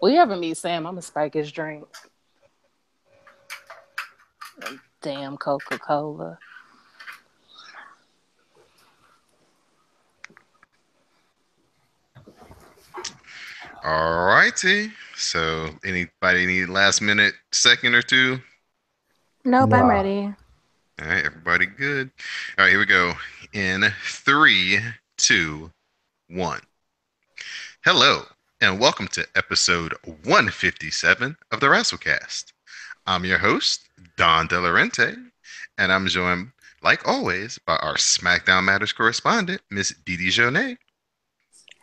Well, you ever meet Sam? I'm gonna spike his drink. Damn Coca-Cola. All righty. So, anybody need last minute second or two? Nope, I'm Nah. ready. All right, everybody good. All right, here we go. In three, two, one. Hello, and welcome to episode 157 of the Wrasslecast. I'm your host, Don Delarente, and I'm joined, like always, by our SmackDown Matters correspondent, Miss Didi Jonay.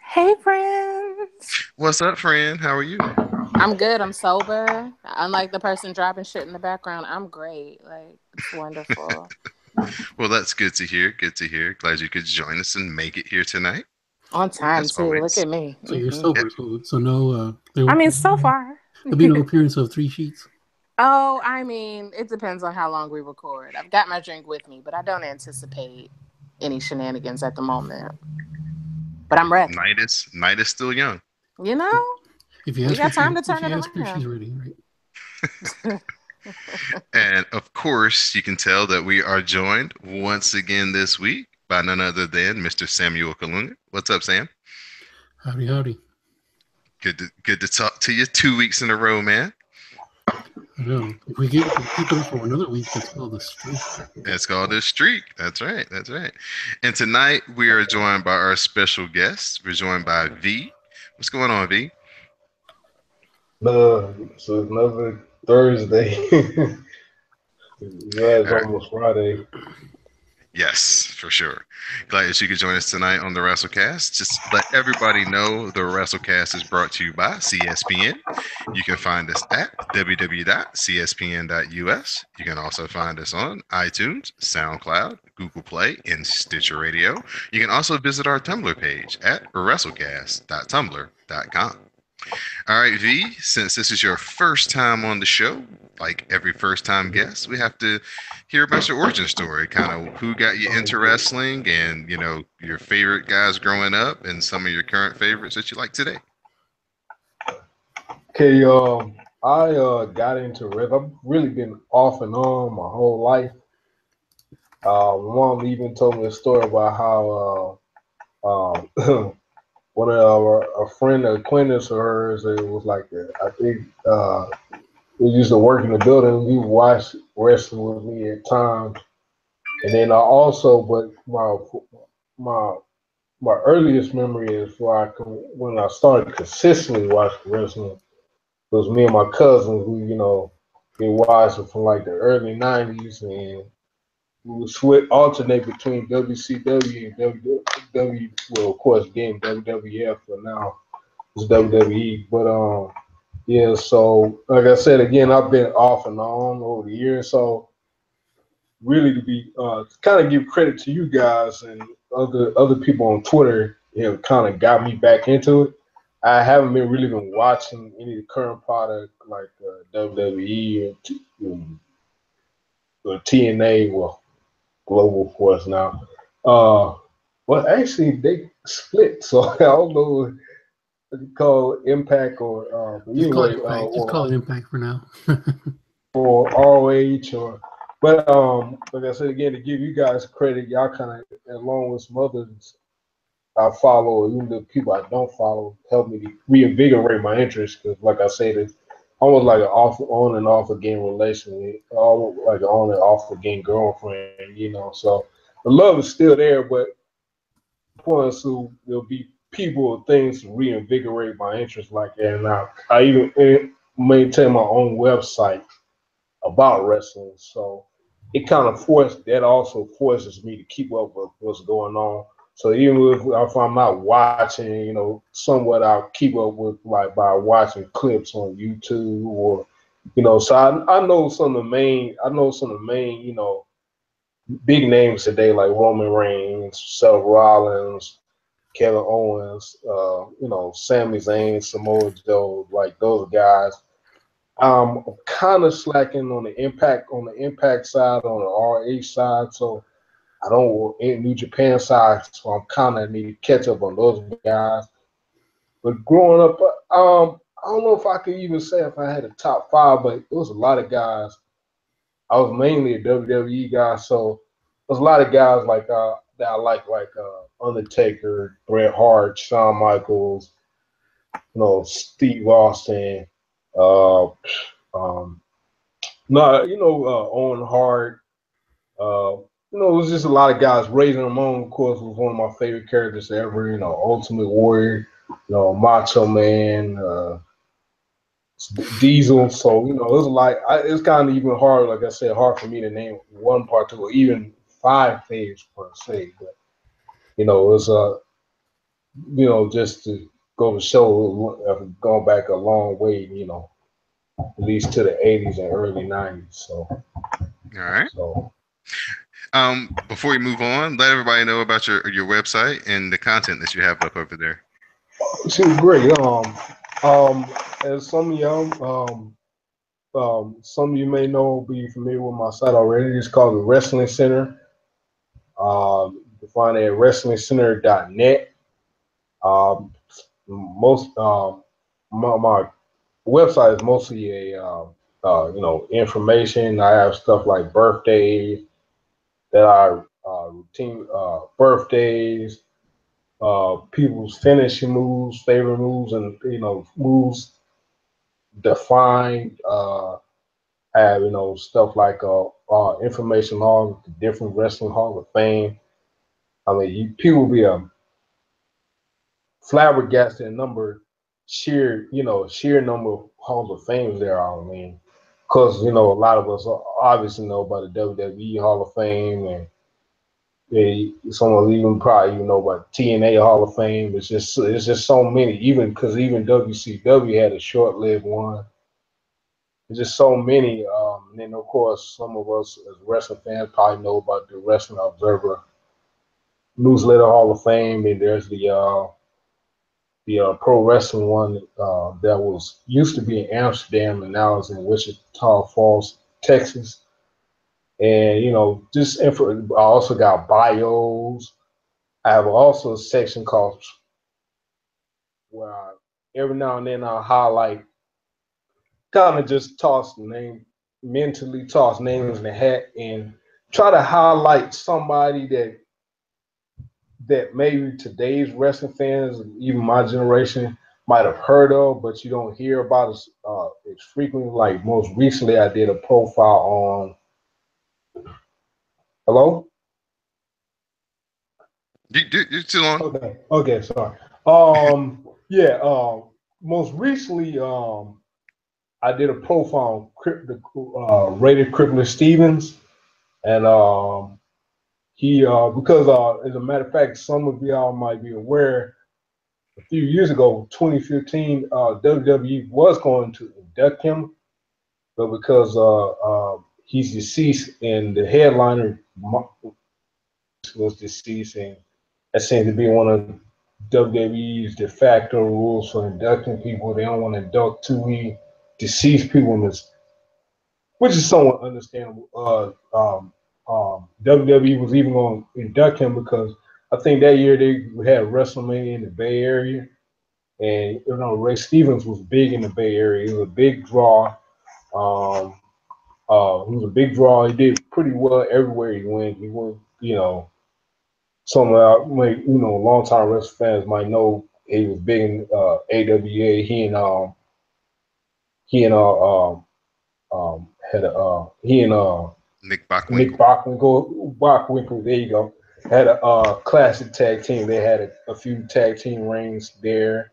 Hey, friends. What's up, friend? How are you? I'm good. I'm sober. Unlike the person dropping shit in the background, I'm great. Like, it's wonderful. Well, that's good to hear. Good to hear. Glad you could join us and make it here tonight, On time, as too. Look always. at me. So you're Yeah. sober, so no, I mean, so far. there'll be no appearance of three sheets. Oh, I mean, it depends on how long we record. I've got my drink with me, but I don't anticipate any shenanigans at the moment. But I'm ready. Night is still young. You know, If you we ask her, got time to turn it she's around. ready, right? And of course, you can tell that we are joined once again this week by none other than Mr. Samuel Kalunga. What's up, Sam? Howdy, howdy. Good to talk to you 2 weeks in a row, man. I know. If we keep it up for another week, that's called a streak. It's called a streak. That's right. That's right. And tonight we are joined by our special guest. We're joined by V. What's going on, V? So it's another Thursday. Yeah, it's All right. almost Friday. Yes, for sure. Glad that you could join us tonight on the Wrasslecast. Just let everybody know the Wrasslecast is brought to you by CSPN. You can find us at www.cspn.us. You can also find us on iTunes, SoundCloud, Google Play, and Stitcher Radio. You can also visit our Tumblr page at wrasslecast.tumblr.com. All right, V, since this is your first time on the show, like every first time guest, we have to hear about your origin story, kind of who got you into wrestling and, your favorite guys growing up and some of your current favorites that you like today. Okay, I got into wrestling. I've really been off and on my whole life. My mom even told me a story about how one of a friend, an acquaintance of hers, it was like I think we used to work in the building. We watched wrestling with me at times, and then I also, but my my earliest memory is when I started consistently watching wrestling. It was me and my cousins. We watched it from like the early '90s, and we would alternate between WCW and WW. Well, of course, again WWF, but now it's WWE. But yeah. So like I said again, I've been off and on over the years. So really to be kind of give credit to you guys and other people on Twitter, kind of got me back into it. I haven't been watching any of the current product like WWE or TNA, well, Global Force now. Well, actually, they split, so I don't know if it's called Impact but Just call it anyway, Impact. Just call it Impact for now. or ROH but like I said again, to give you guys credit, y'all kind of along with some others I follow, or even the people I don't follow, help me to reinvigorate my interest. Because like I said, it's almost like an on and off again relationship, all like an on and off again girlfriend. So the love is still there, but points to there'll be people or things to reinvigorate my interest like that. And I even maintain my own website about wrestling. So it kind of also forces me to keep up with what's going on. So even if I'm not watching, somewhat I'll keep up with like by watching clips on YouTube so I know some of the main, big names today like Roman Reigns, Seth Rollins, Kevin Owens, Sami Zayn, Samoa Joe, like those guys. I'm kind of slacking on the impact side, on the RH side. So I don't in New Japan side, so I'm kind of need to catch up on those guys. But growing up, I don't know if I could even say if I had a top five, but it was a lot of guys. I was mainly a WWE guy, so there's a lot of guys that I like Undertaker, Bret Hart, Shawn Michaels, Steve Austin, uh, um, no, Owen Hart. It was just a lot of guys. Raising Ramon, of course, was one of my favorite characters ever. Ultimate Warrior, Macho Man, Diesel. So it was like it's kind of even hard. Like I said, hard for me to name one particular, even five faves per se. But it's just to go to show, going back a long way. At least to the '80s and early '90s. So, All right. so Before we move on, let everybody know about your website and the content that you have up over there. it's great. As some of you may know, be familiar with my site already. It's called the Wrestling Center. You can find it at wrestlingcenter.net. Most my website is mostly information. I have stuff like birthdays that I routine birthdays, people's finishing moves, favorite moves, and moves defined. Have stuff like information on the different wrestling Hall of Fame. I mean, people be flabbergasted number sheer number of Halls of Fames there are. I mean, because a lot of us obviously know about the WWE Hall of Fame, and some of even probably know about TNA Hall of Fame. It's just so many. Even WCW had a short-lived one. There's just so many. And then of course some of us as wrestling fans probably know about the Wrestling Observer Newsletter Hall of Fame, and there's the pro wrestling one that was used to be in Amsterdam and now is in Wichita Falls, Texas. And just info. I also got bios. I have also a section called where every now and then I'll highlight, kind of just mentally toss names in the hat and try to highlight somebody that maybe today's wrestling fans, even my generation, might have heard of, but you don't hear about as frequently. Like most recently, I did a profile on. Hello. You're still on. Okay. Okay. Sorry. Yeah. Most recently, I did a profile on Rated Crippler Stevens, and he because as a matter of fact, some of y'all might be aware a few years ago, 2015, WWE was going to induct him, but because he's deceased and the headliner was deceased, and that seems to be one of WWE's de facto rules for inducting people. They don't want to induct too many deceased people, which is somewhat understandable. WWE was even going to induct him because I think that year they had WrestleMania in the Bay Area. And Ray Stevens was big in the Bay Area. He was a big draw. Um, he was a big draw. He did pretty well everywhere he went. He went, some long-time wrestling fans might know he was big in AWA. He and had a he and Nick Nick Bockwinkel. Bockwinkel. There you go. Had a classic tag team. They had a few tag team reigns there.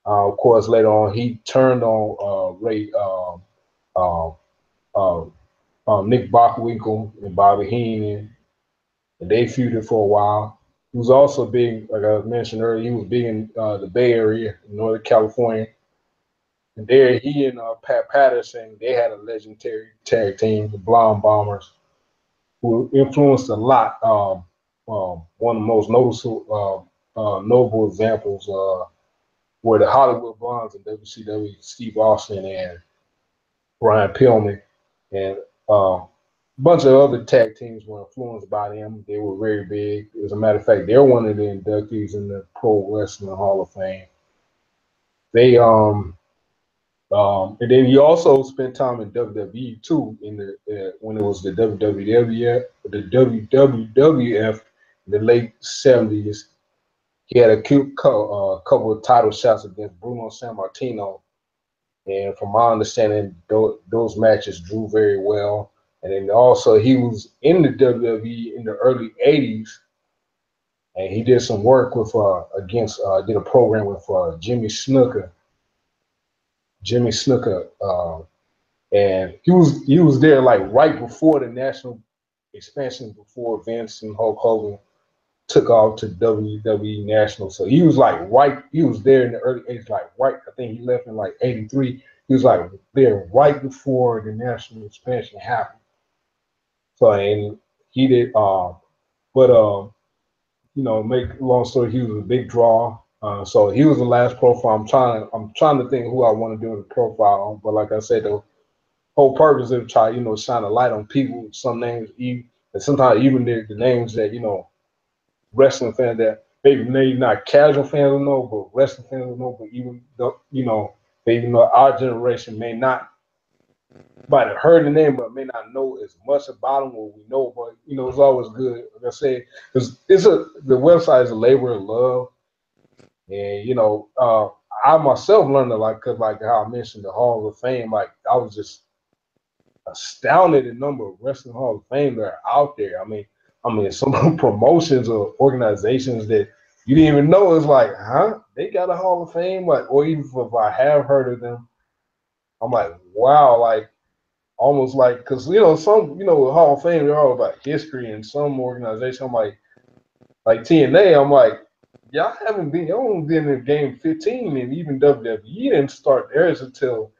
Of course, later on, he turned on Ray, uh, uh, Nick Bockwinkel and Bobby Heenan, and they feuded for a while. He was also big, like I mentioned earlier, he was big in the Bay Area, in Northern California. And there, he and Pat Patterson, they had a legendary tag team, the Blonde Bombers, who influenced a lot. One of the most notable examples were the Hollywood Blondes in WCW, Steve Austin and Brian Pillman, and a bunch of other tag teams were influenced by them. They were very big. As a matter of fact, they're one of the inductees in the Pro Wrestling Hall of Fame. They And then he also spent time in WWE too, in the when it was the the WWF in the late 70s. He had a couple of title shots against Bruno Sammartino, and from my understanding, those matches drew very well. And then also he was in the WWE in the early '80s, and he did some work with did a program with Jimmy Snooker, and he was there like right before the national expansion, before Vince and Hulk Hogan took off to WWE National. So he was like right, he was there in the early '80s, like right. I think he left in like '83. He was like there right before the national expansion happened. So and he did, but make a long story, he was a big draw. So he was the last profile. I'm trying to think who I want to do the profile on, but like I said, the whole purpose is to try, shine a light on people. Some names, and sometimes even the names that wrestling fans that maybe not casual fans will know, but wrestling fans will know. But even though, our generation may not might have heard the name, but may not know as much about them what we know. But it's always good, like I say, because the website is a labor of love, and I myself learned a lot because, like how I mentioned, the Hall of Fame. Like I was just astounded the number of wrestling Hall of Fame that are out there. I mean, some promotions or organizations that you didn't even know. It's like, huh? They got a Hall of Fame, like, or even if I have heard of them, I'm like, wow, like almost like because some Hall of Fame they're all about history, and some organization I'm like TNA. I'm like, y'all haven't been in game 15, and even WWE didn't start theirs until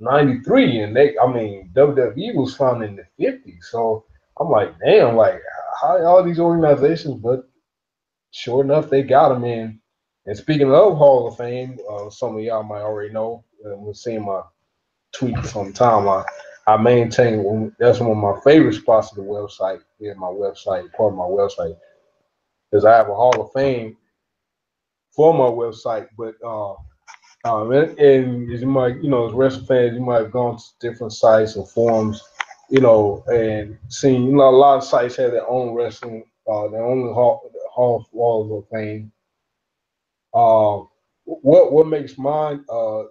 '93, and WWE was founded in the '50s. So I'm like, damn, like how all these organizations, but sure enough, they got them in. And speaking of Hall of Fame, some of y'all might already know. We've seen my tweets on the timeline. I maintain that's one of my favorite spots of the website. Yeah, my website, part of my website, is I have a Hall of Fame for my website, but and as you might, as wrestling fans, you might have gone to different sites and forums, and seen, a lot of sites have their own wrestling, their own halls of fame. What makes mine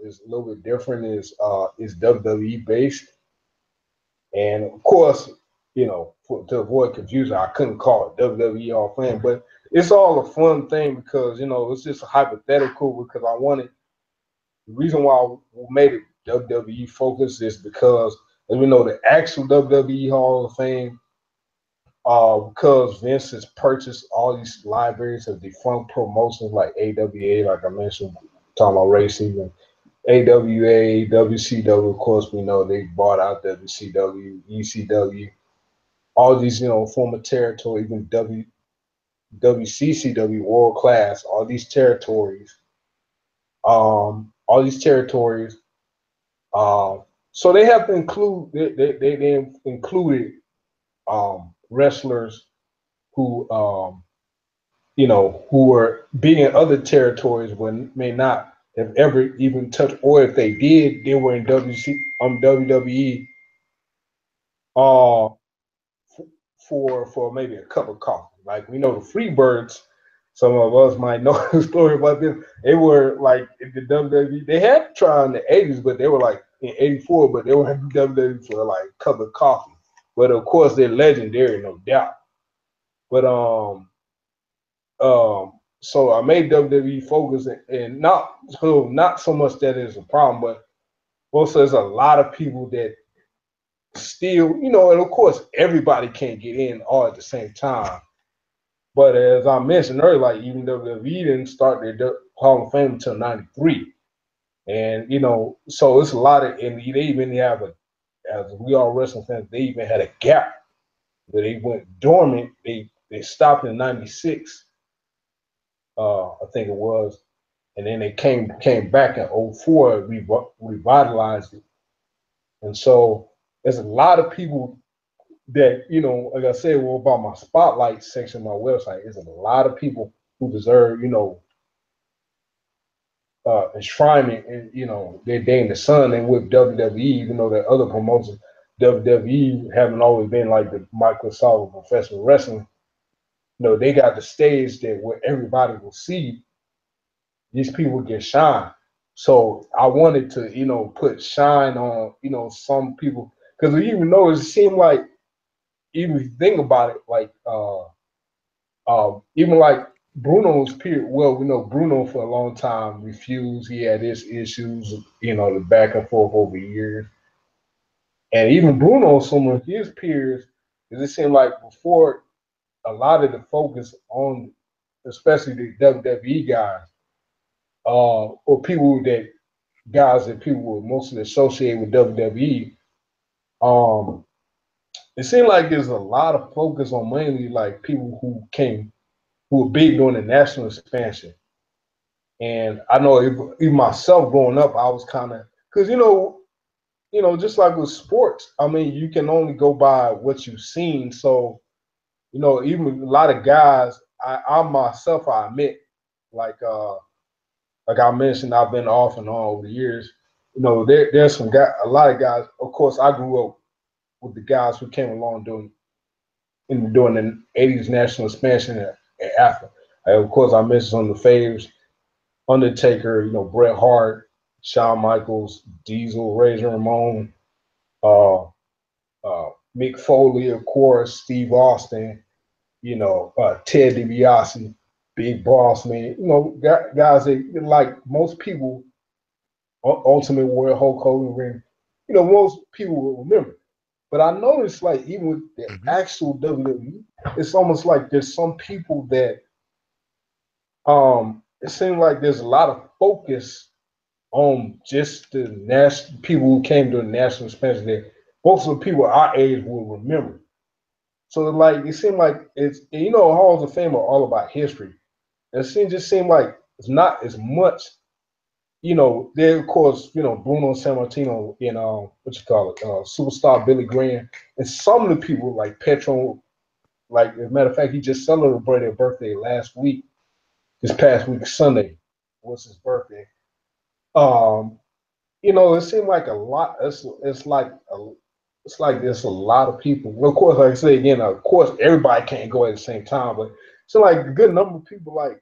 is a little bit different is WWE based, and of course, to avoid confusion, I couldn't call it WWE Hall of Fame, but it's all a fun thing because it's just a hypothetical because I wanted. The reason why we made it WWE focused is because, as we know, the actual WWE Hall of Fame, because Vince has purchased all these libraries of defunct promotions like AWA, like I mentioned, talking about racing, and AWA, WCW. Of course, we know they bought out WCW, ECW, all these, former territory, even WCCW, World Class, all these territories. Um, so they have to include they included wrestlers who who were being in other territories but may not have ever even touched, or if they did, they were in WWE uh for maybe a cup of coffee. Like we know the Freebirds, some of us might know the story about them. They were like in the WWE. They had to try in the '80s, but they were like in '84, but they were in WWE for like a cup of coffee. But of course, they're legendary, no doubt. But so I made WWE focus, and not so much that it's a problem, but also there's a lot of people that still, and of course everybody can't get in all at the same time. But as I mentioned earlier, like even WWE didn't start their Hall of Fame until '93, and so it's a lot of, and they even have as we all wrestling fans, they even had a gap where they went dormant. They stopped in '96, I think it was, and then they came back in '04, revitalized it, and so there's a lot of people that like I said, well, about my spotlight section of my website, there's a lot of people who deserve enshrinement and their day in the sun and with WWE, even though the other promotions, WWE haven't always been like the Microsoft of professional wrestling. They got the stage that where everybody will see these people get shine. So I wanted to, put shine on, some people because even though it seemed like even if you think about it, like even like Bruno's period. Well, we know Bruno for a long time refused. He had his issues, the back and forth over years. And even Bruno, some of his peers, it seemed like before a lot of the focus on, especially the WWE guys, or people that guys that people were mostly associated with WWE, um, it seemed like there's a lot of focus on mainly like people who were big during the national expansion. And I know even myself growing up, I was kind of because just like with sports, I mean, you can only go by what you've seen. So even a lot of guys, I myself, I admit, like like I mentioned, I've been off and on over the years. There's some guy, a lot of guys. Of course, I grew up with the guys who came along during the '80s national expansion and after. Of course, I mentioned some of the faves: Undertaker, Bret Hart, Shawn Michaels, Diesel, Razor Ramon, uh, Mick Foley, of course, Steve Austin, Ted DiBiase, Big Boss Man, guys that like most people, Ultimate Warrior, Hulk Hogan, ring, most people will remember. But I noticed, like, even with the Mm-hmm. actual WWE, it's almost like there's some people that, it seems like there's a lot of focus on just the national people who came to the national expansion that most of the people our age will remember. So like it seemed like it's Halls of Fame are all about history. Just seemed like it's not as much. There of course Bruno Sammartino and what you call it, superstar Billy Graham, and some of the people like Petro. Like as a matter of fact, he just celebrated a birthday last week. This past week Sunday was his birthday. Um, it seemed like a lot. It's like there's a lot of people. Well, of course, like I say again, of course, everybody can't go at the same time, but it's like a good number of people. Like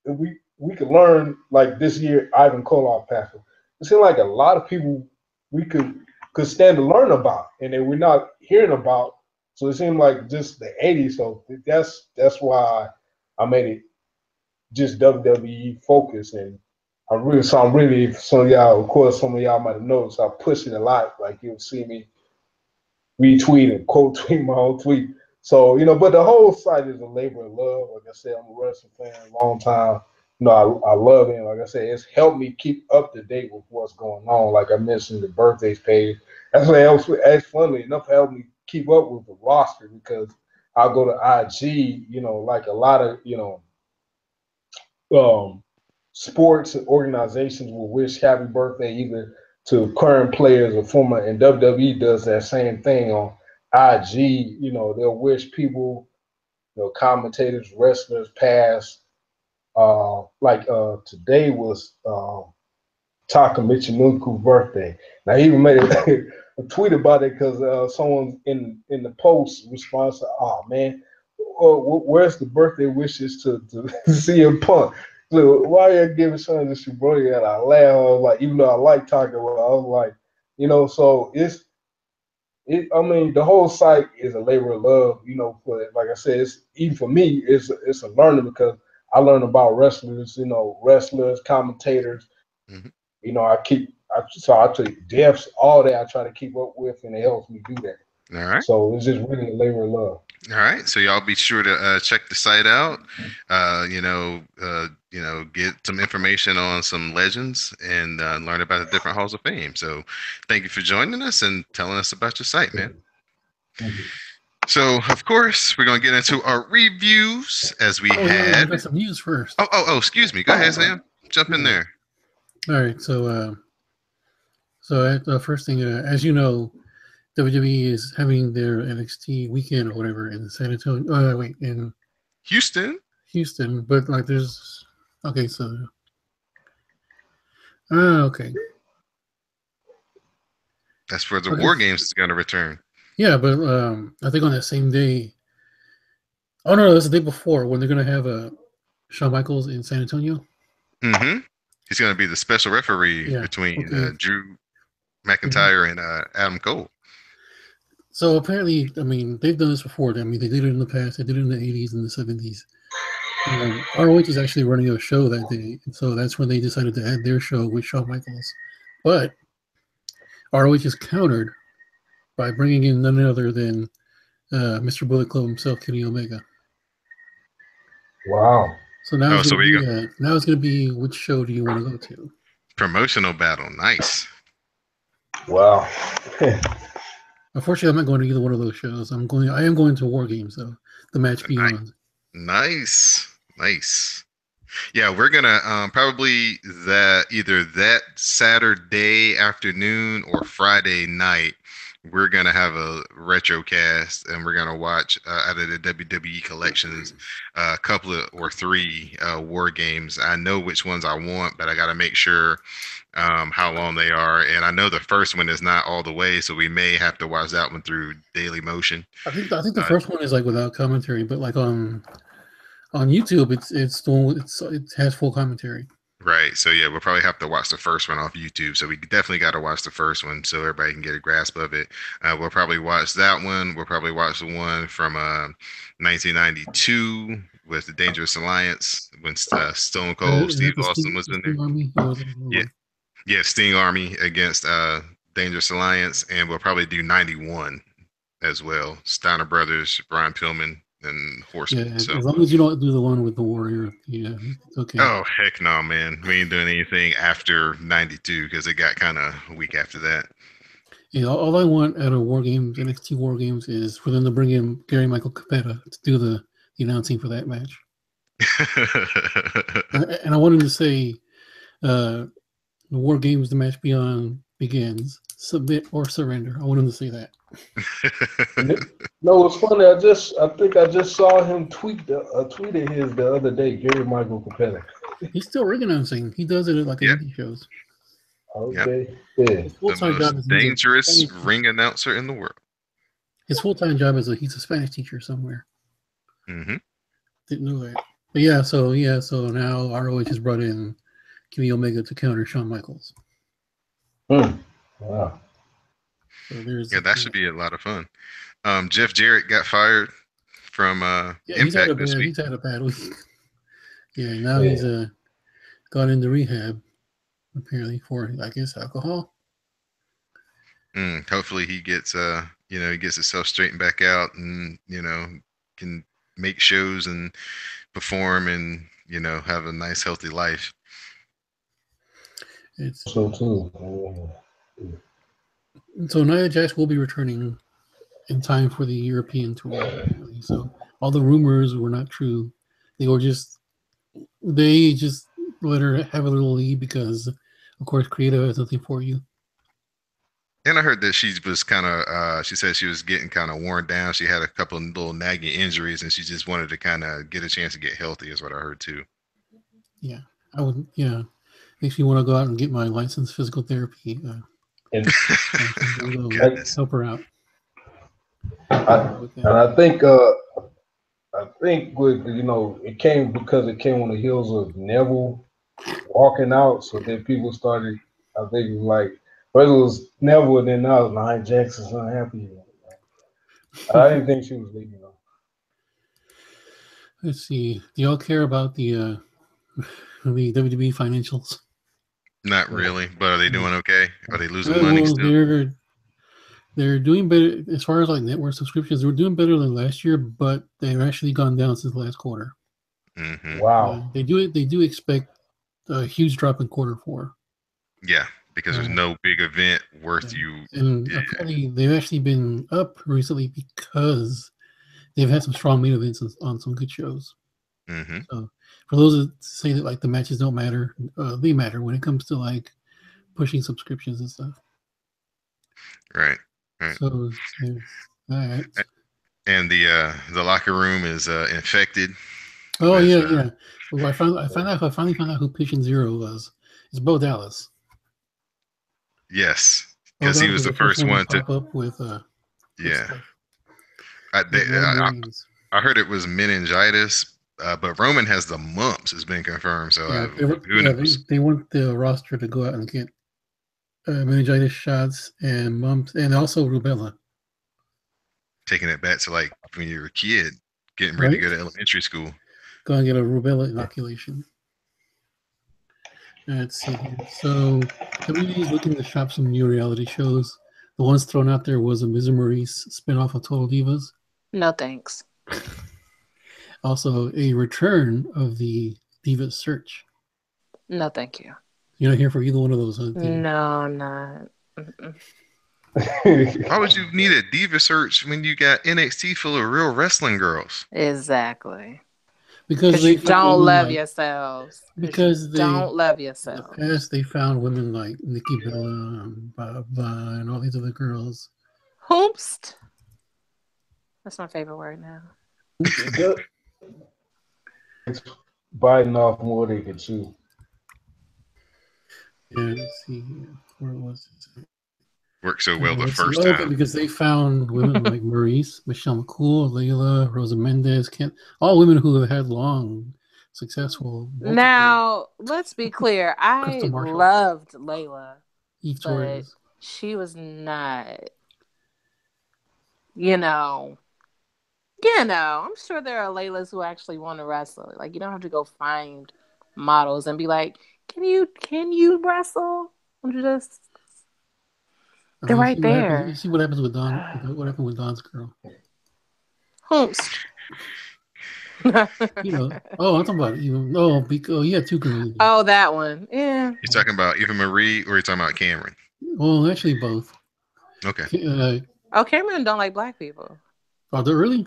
we could learn like this year, Ivan Koloff passed. It seemed like a lot of people we could stand to learn about, and that we're not hearing about. So it seemed like just the '80s. So that's why I made it just WWE focus. And I'm really, some of y'all, of course, some of y'all might have noticed, I push it a lot. Like you'll see me retweet and quote tweet my own tweet. So, but the whole site is a labor of love. Like I said, I'm a wrestling fan a long time. I love it. Like I said, it's helped me keep up to date with what's going on. Like I mentioned, the birthdays page. That's what else, as funnily enough, helped me keep up with the roster because I'll go to IG, like a lot of, um, sports organizations will wish happy birthday either to current players or former, and WWE does that same thing on IG. They'll wish people, commentators, wrestlers, past. Today was Taka Michinoku's birthday. Now he even made a tweet about it because someone in the post response, "Oh man, where's the birthday wishes to CM Punk?" Look, why are you giving something to your brother? And I laughed. I was like, even though I like talking about, I was like, so I mean, the whole site is a labor of love. For like I said, it's even for me, it's a learning because I learn about wrestlers, wrestlers, commentators. Mm-hmm. I take deaths, all that I try to keep up with, and it helps me do that. All right. So it's just really a labor of love. All right. So y'all be sure to check the site out. Get some information on some legends and learn about the different halls of fame. So, thank you for joining us and telling us about your site, man. Thank you. So, of course, we're gonna get into our reviews as we Oh yeah, we had. got some news first. Oh, excuse me. Go ahead, Sam. Jump in there. All right, so the first thing, as you know, WWE is having their NXT weekend or whatever in San Antonio. In Houston. Houston, but like there's okay, so Okay. That's where the Okay. War Games is going to return. Yeah, but I think on that same day. Oh no, that's the day before when they're gonna have Shawn Michaels in San Antonio. Mm-hmm. He's going to be the special referee Yeah. between Okay. Drew Mhm. McIntyre and Adam Cole. So apparently, I mean, they've done this before. I mean, they did it in the past. They did it in the 80s and the 70s. ROH is actually running a show that day, and so that's when they decided to add their show with Shawn Michaels. But ROH is countered by bringing in none other than Mr. Bullet Club himself, Kenny Omega. Wow. So now Oh, it's so going to we go be which show do you want to go to? promotional battle. Nice. Wow. Unfortunately, I'm not going to either one of those shows. I am going to War Games though, the match beyond. Nice. Nice. Yeah, we're gonna probably either that Saturday afternoon or Friday night. We're gonna have a retro cast, and we're gonna watch out of the WWE collections a couple of or three War Games. I know which ones I want, but I got to make sure how long they are. And I know the first one is not all the way, so we may have to watch that one through Daily Motion. I think the Uh, first one is like without commentary, but like on YouTube, it's the one it has full commentary. Right. So yeah, we'll probably have to watch the first one off YouTube. So we definitely got to watch the first one so everybody can get a grasp of it. We'll probably watch that one. We'll probably watch the one from 1992 with the Dangerous Alliance when Stone Cold Is that Steve Austin was The in there. Sting Army? Or was it another Yeah, one? yeah, Sting Army against Dangerous Alliance, and we'll probably do 91 as well. Steiner Brothers, Brian Pillman, and Yeah, Horseman. So. as long as you don't do the one with the Warrior, yeah, it's okay. Oh heck no, man! We ain't doing anything after '92 because it got kind of weak after that. Yeah, all I want out of War Games, NXT War Games, is for them to bring in Gary Michael Capetta to do the announcing for that match, and I want him to say, "The War Games, the match beyond begins. Submit or surrender." I want him to say that. No, it's funny. I think I just saw him tweet a tweet of his the other day. Gary Michael Capetta. He's still ring announcing. He does it at like Yep, indie shows. yep. Okay. Yeah. His The full time most job is dangerous ring announcer in the world. His full time job is he's a Spanish teacher somewhere. Mm-hmm. Didn't know that. But so now ROH has brought in Kenny Omega to counter Shawn Michaels. Wow. So there's Yeah, that should be a lot of fun. Jeff Jarrett got fired from Impact this week. he's had a bad week. Yeah, now Yeah. he's gone into rehab apparently for I guess alcohol. Hopefully he gets he gets himself straightened back out and can make shows and perform and have a nice healthy life. It's So too. so Nia Jax will be returning in time for the European tour. Apparently. So all the rumors were not true. They just let her have a little lead because, of course, creative has nothing for you. And I heard that she was kind of, she said she was getting kind of worn down. She had a couple of little nagging injuries and she just wanted to kind of get a chance to get healthy, is what I heard too. Yeah, I would. Yeah, makes me want to go out and get my licensed physical therapy. And Oh, goodness. Help her out. I think with it came because it came on the heels of Neville walking out, so then people started. I think it was like first it was Neville, and then now Nia Jackson's unhappy. I didn't think she was leaving though. Let's see. Do y'all care about the WWE financials? Not really, but are they doing okay? Are they losing money Well, still? they're doing better as far as like network subscriptions. They were doing better than last year, but they've actually gone down since last quarter. Mm-hmm. Wow. They do expect a huge drop in quarter four. Yeah, because there's no big event worth you. And apparently they've actually been up recently because they've had some strong main events on some good shows. Mm-hmm. So for those that say that like the matches don't matter, they matter when it comes to like pushing subscriptions and stuff. Right. Right. So yeah, And the locker room is infected. Oh yeah. Well, I finally found out who Patient Zero was. It's Bo Dallas. Yes, Oh, because that he was was the the first first one to one to. pop up with Yeah, stuff. I, they, With Roman Reigns. I heard it was meningitis, but Roman has the mumps. Has been confirmed. So Yeah, who knows? they want the roster to go out and get meningitis shots and mumps and also rubella. Taking it back to like when you were a kid, getting ready to Right? go to elementary school. Go and get a rubella inoculation. Let's see here. So WB is looking to shop some new reality shows. The ones thrown out there was a Ms. Maurice spinoff of Total Divas. No thanks. Also, a return of the Divas Search. No, thank you. You're not here for either one of those, huh? Tina? No, I'm not. Mm-mm. Why would you need a diva search when you got NXT full of real wrestling girls? Exactly. Because Because they you found don't women love like yourselves. because they Don't love in the yourselves. past they found women like Nikki Bella and Baba and all these other girls. Hoopst. That's my favorite word now. It's biting off more than they can chew. Yeah, let's see here. Where was it? Worked so well the Let's see. first Oh, okay, time. because they found women like Maurice, Michelle McCool, Layla, Rosa Mendez, Kent, all women who have had long, successful, multiple Now, let's be clear. Crystal I Marshall, loved Layla, Eve but Torres. she was not, you know, I'm sure there are Laylas who actually want to wrestle. Like, you don't have to go find models and be like, can you wrestle? I'm just, I they're mean, right you there. see what happens with Don. What happened with Don's girl? Hoomst. You know. Oh, I'm talking about even. Oh, because you had two comedians. Oh, that one. Yeah. You talking about Eva Marie or you talking about Cameron? Well, actually, both. Okay. Oh, Cameron don't like black people. Are there really?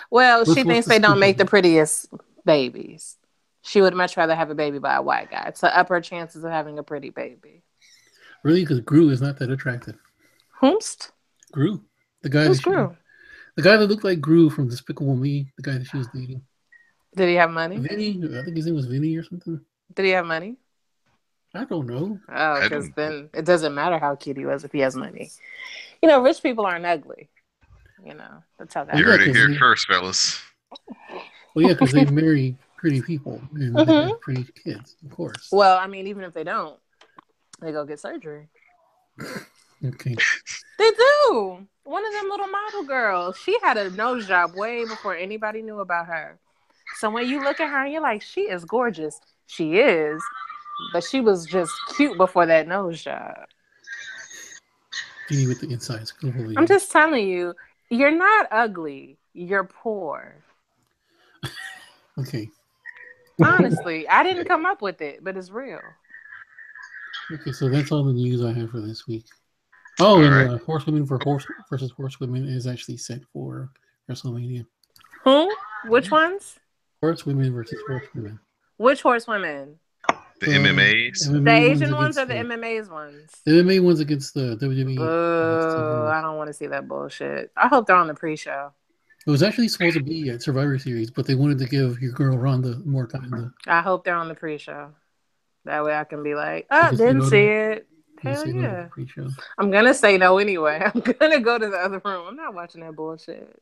Well, she What's thinks the they don't scoop make on the that? prettiest babies. She would much rather have a baby by a white guy to up her chances of having a pretty baby. Really, because Gru is not that attractive. Whomst? Gru, Who's Gru? the guy that looked like Gru from Despicable Me, the guy that she was dating. Did he have money? Vinny, I think his name was Vinny or something. Did he have money? I don't know. Oh, I because don't. then it doesn't matter how cute he was if he has money. You know, rich people aren't ugly. You know, that's how Well, that You yeah, heard it because here first, fellas. they marry pretty people and they hmm have pretty kids, of course. Well, I mean, even if they don't, they go get surgery. Okay. They do. One of them little model girls, she had a nose job way before anybody knew about her. So when you look at her and you're like, she is gorgeous. She is. But she was just cute before that nose job. Genie with the inside scoop over I'm here. just telling you, you're not ugly. You're poor. Okay. Honestly, I didn't come up with it, but it's real. Okay, so that's all the news I have for this week. All Oh, and right. Horsewomen for Horse versus Horsewomen is actually set for WrestleMania. Who? Which ones? Horsewomen versus Horsewomen. Which horsewomen? The The MMAs. The MMA ones Asian ones or against the MMA's ones? the MMA ones against the WWE NXT Boo. girls. I don't want to see that bullshit. I hope they're on the pre-show. It was actually supposed to be at Survivor Series, but they wanted to give your girl Ronda more time to. I hope they're on the pre-show. That way I can be like, You oh, can say didn't no see to it. you can Hell say no to the yeah. pre-show. I'm going to say no anyway. I'm going to go to the other room. I'm not watching that bullshit.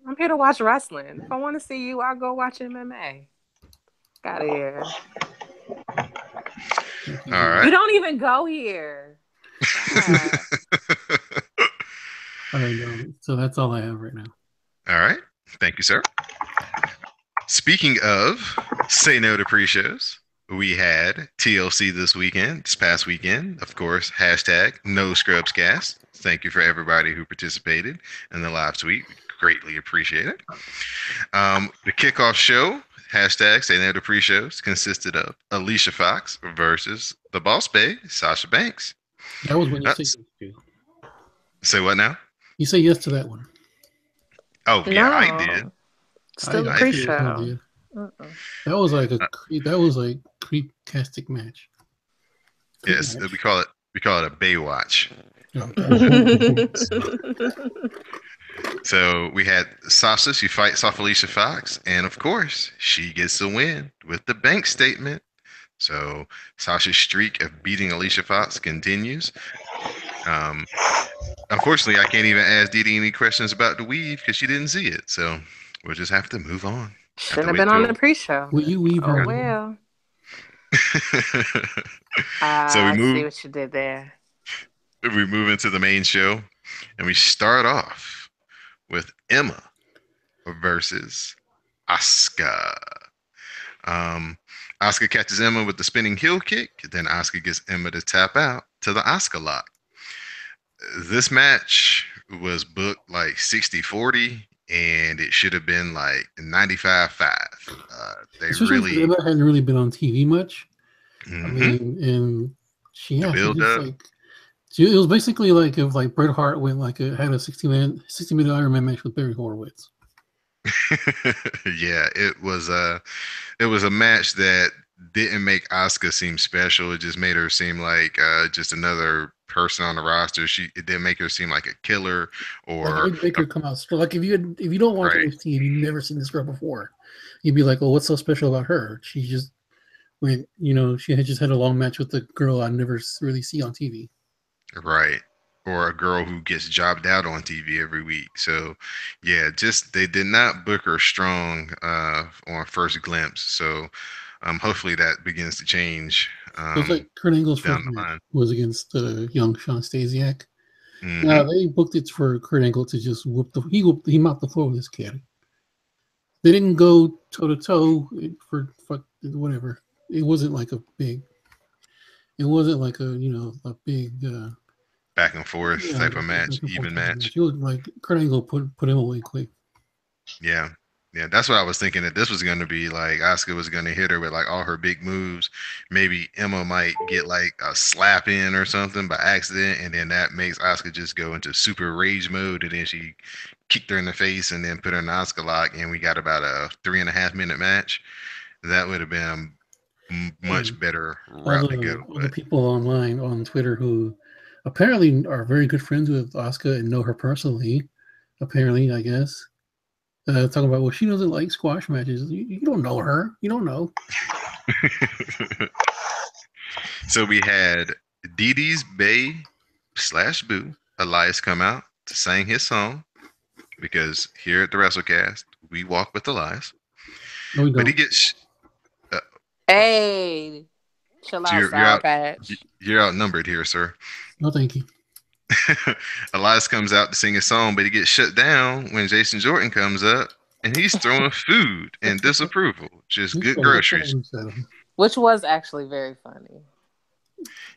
I'm here to watch wrestling. If I want to see you, I'll go watch MMA. Got here. Okay, All You right. don't even go here. Stop. all right, no. So that's all I have right now. All right. Thank you, sir. Speaking of say no to pre-shows, we had TLC this past weekend. Of course, hashtag no scrubs cast. Thank you for everybody who participated in the live tweet. We greatly appreciate it. The kickoff show, hashtag say no to pre-shows, consisted of Alicia Fox versus the Boss Babe, Sasha Banks. That was when you say That's, yes to. say what now? You say yes to that one. Oh, yeah, I did. No. Still a I certainly pre-show. did. Uh-uh. That was like Uh, creep-castic match. Creep yes, match. we call it a Baywatch. Okay. So we had Sasha, she fights off Alicia Fox, and of course, she gets the win with the bank statement. So Sasha's streak of beating Alicia Fox continues. Um, Unfortunately, I can't even ask Didi any questions about the weave because she didn't see it. So we'll just have to move on. Have Shouldn't to have wait been on the till. pre-show. Will you weave Oh her in? well. So I see what you did there. we move into the main show, and we start off with Emma versus Asuka. Um, Asuka catches Emma with the spinning heel kick. Then Asuka gets Emma to tap out to the Asuka lock. This match was booked like 60-40, and it should have been like 95-5. They Especially because really. Emma hadn't really been on TV much. I Hmm. mean, and The she build just up. like it was basically like if like Bret Hart went like had a 60-minute Iron Man match with Barry Horowitz. Yeah, it was a match that didn't make Asuka seem special. It just made her seem like just another person on the roster. It didn't make her seem like a killer Like or it'd make a, her come out strong. Like if you don't watch right, NXT and you've never seen this girl before, you'd be like, "Oh, what's so special about her?" She just went, she had just had a long match with the girl I never really see on TV. right, or a girl who gets jobbed out on TV every week. So yeah, just they did not book her strong on first glimpse. So hopefully that begins to change So it's like Kurt Angle's down first the match line. was against young Sean Stasiak. Now Hmm. they booked it for Kurt Angle to just he mopped the floor with this kid. They didn't go toe to toe for whatever. It wasn't like a big. It wasn't like a big. Back and forth Yeah, type of like a match, back and forth even type of match. match. It was like Kurt Angle put him away quick. Yeah. Yeah, that's what I was thinking that this was going to be like. Asuka was going to hit her with like all her big moves. Maybe Emma might get like a slap in or something by accident, and then that makes Asuka just go into super rage mode, and then she kicked her in the face and then put her in the Asuka lock, and we got about a 3.5 minute match. That would have been a much And better route to go. all the But people online on Twitter who apparently are very good friends with Asuka and know her personally. Apparently, I guess. Talking about, well, she doesn't like squash matches. You don't know her. You don't know. so we had Dee Dee's Bay / Boo Elias come out to sing his song because here at the Wrestlecast we walk with Elias. No, we But he don't. gets Hey, chill so out, you're Sour out Patch. you're outnumbered here, sir. No, thank you. Elias comes out to sing his song, but he gets shut down when Jason Jordan comes up and he's throwing food and disapproval, just He good stole the groceries. flames out of him. Which was actually very funny.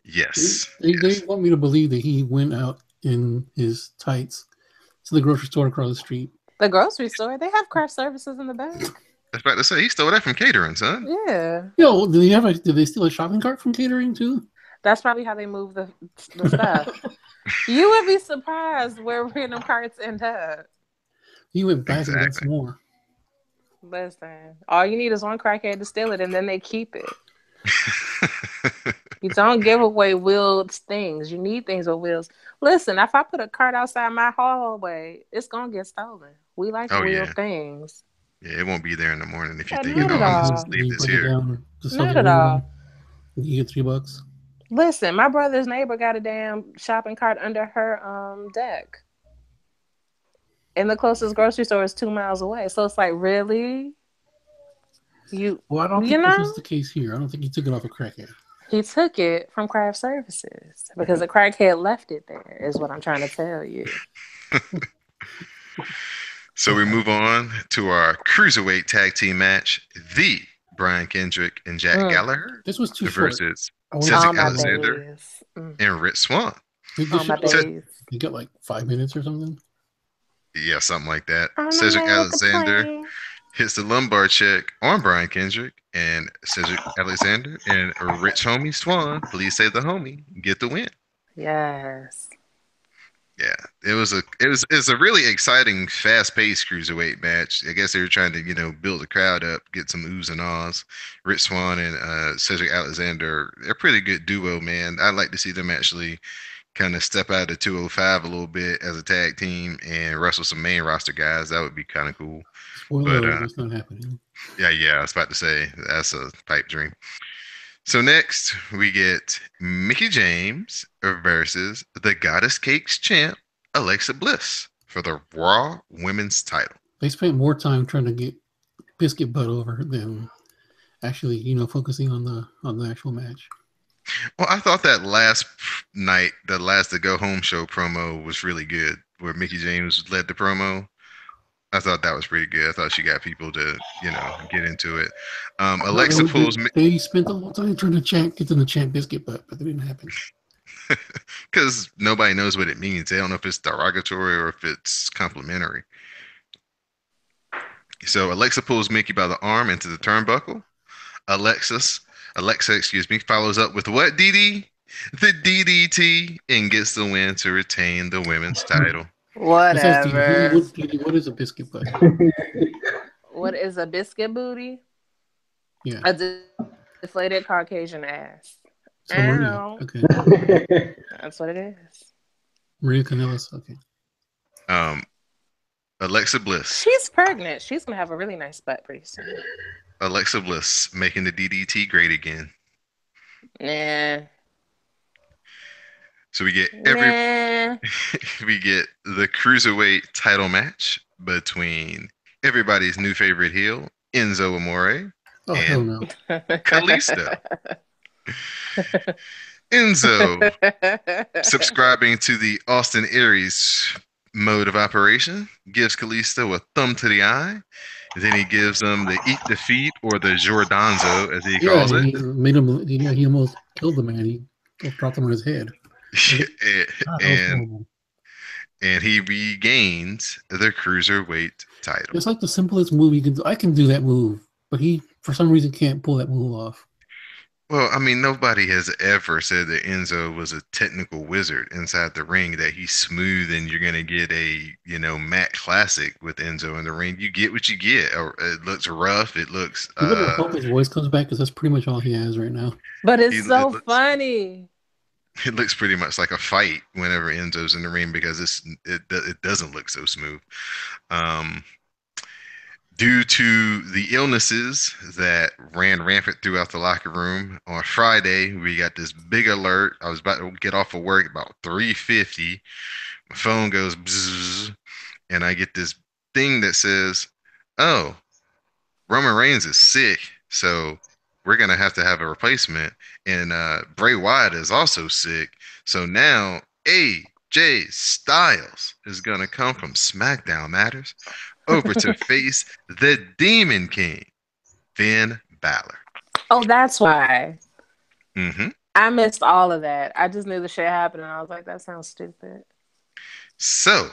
Yes, They yes. want me to believe that he went out in his tights to the grocery store across the street. The grocery store, they have craft services in the back. I was about to say he stole that from catering, son. Yeah. Yo, did they steal a shopping cart from catering too? That's probably how they move the stuff. You would be surprised where random carts end up. He went back and got Exactly. some more. Listen, all you need is one crackhead to steal it, and then they keep it. You don't give away wheeled things. You need things with wheels. Listen, if I put a cart outside my hallway, it's gonna get stolen. We like Oh wheeled yeah, things. yeah. It won't be there in the morning if you think, Not oh, at I'm just all. leave You this break it here. down to sell Not the at aluminum. all. You get $3. Listen, my brother's neighbor got a damn shopping cart under her deck. And the closest grocery store is 2 miles away. So it's like, really? You Well, I don't you think this know? is the case here. I don't think he took it off a crackhead. He took it from craft services because the crackhead left it there, is what I'm trying to tell you. So we move on to our cruiserweight tag team match: the Brian Kendrick and Jack Mm. Gallagher This was too short. versus I wanted All Cedric to my Alexander days. and Rich Swann. this All my should like days. you got like 5 minutes or something. Yeah, something like that. On the Cedric man with the Alexander plane. hits the lumbar check on Brian Kendrick, and Cedric Alexander and Rich Homie Swan, please say the homie, get the win. Yes. Yeah, it was a really exciting, fast-paced cruiserweight match. I guess they were trying to build the crowd up, get some oohs and ahs. Rich Swann and Cedric Alexander, they're a pretty good duo, man. I'd like to see them actually kind of step out of 205 a little bit as a tag team and wrestle some main roster guys. That would be kind of cool. Spoiler But alert, it's not happening. yeah, I was about to say that's a pipe dream. So next we get Mickey James versus the Goddess Cakes champ Alexa Bliss for the Raw Women's title. They spent more time trying to get Biscuit Butt over than actually, focusing on the actual match. Well, I thought that last night, the last The Go Home show promo was really good, where Mickey James led the promo. I thought that was pretty good. I thought she got people to, get into it. No, Alexa pulls they spent the whole time trying to get them to chant Biscuit Butt, but it didn't happen. because nobody knows what it means. They don't know if it's derogatory or if it's complimentary. So Alexa pulls Mickey by the arm into the turnbuckle. Alexa, follows up with what, DD? The DDT, and gets the win to retain the women's title. Besides DD, Whatever. what is a Biscuit Butt? What is a biscuit booty? Yeah. A deflated Caucasian ass. So Maria, Ow. okay. That's what it is. Maria Kanellis, okay. Alexa Bliss. She's pregnant. She's gonna have a really nice butt pretty soon. Alexa Bliss making the DDT great again. Nah. So we get Nah. we get the cruiserweight title match between everybody's new favorite heel, Enzo Amore, Oh, hell no. Kalisto. Enzo subscribing to the Austin Aries mode of operation gives Kalisto a thumb to the eye. And then he gives him the eat defeat or the Giordanozo, as he calls it. He made him. He almost killed the man. He dropped him on his head. and he regains the cruiserweight title. It's like the simplest move you can do. I can do that move, but he, for some reason, can't pull that move off. Well, I mean, nobody has ever said that Enzo was a technical wizard inside the ring, that he's smooth and you're going to get a, Matt Classic with Enzo in the ring. You get what you get. It looks rough. It looks... You better hope his voice comes back, because that's pretty much all he has right now. But it's funny. It looks pretty much like a fight whenever Enzo's in the ring, because it doesn't look so smooth. Due to the illnesses that ran rampant throughout the locker room, on Friday, we got this big alert. I was about to get off of work about 3:50. My phone goes bzzz, and I get this thing that says, oh, Roman Reigns is sick, so we're going to have a replacement. And Bray Wyatt is also sick. So now AJ Styles is going to come from SmackDown Matters over to face the Demon King, Finn Balor. Oh, that's why. Mm-hmm. I missed all of that. I just knew the shit happened, and I was like, that sounds stupid. So,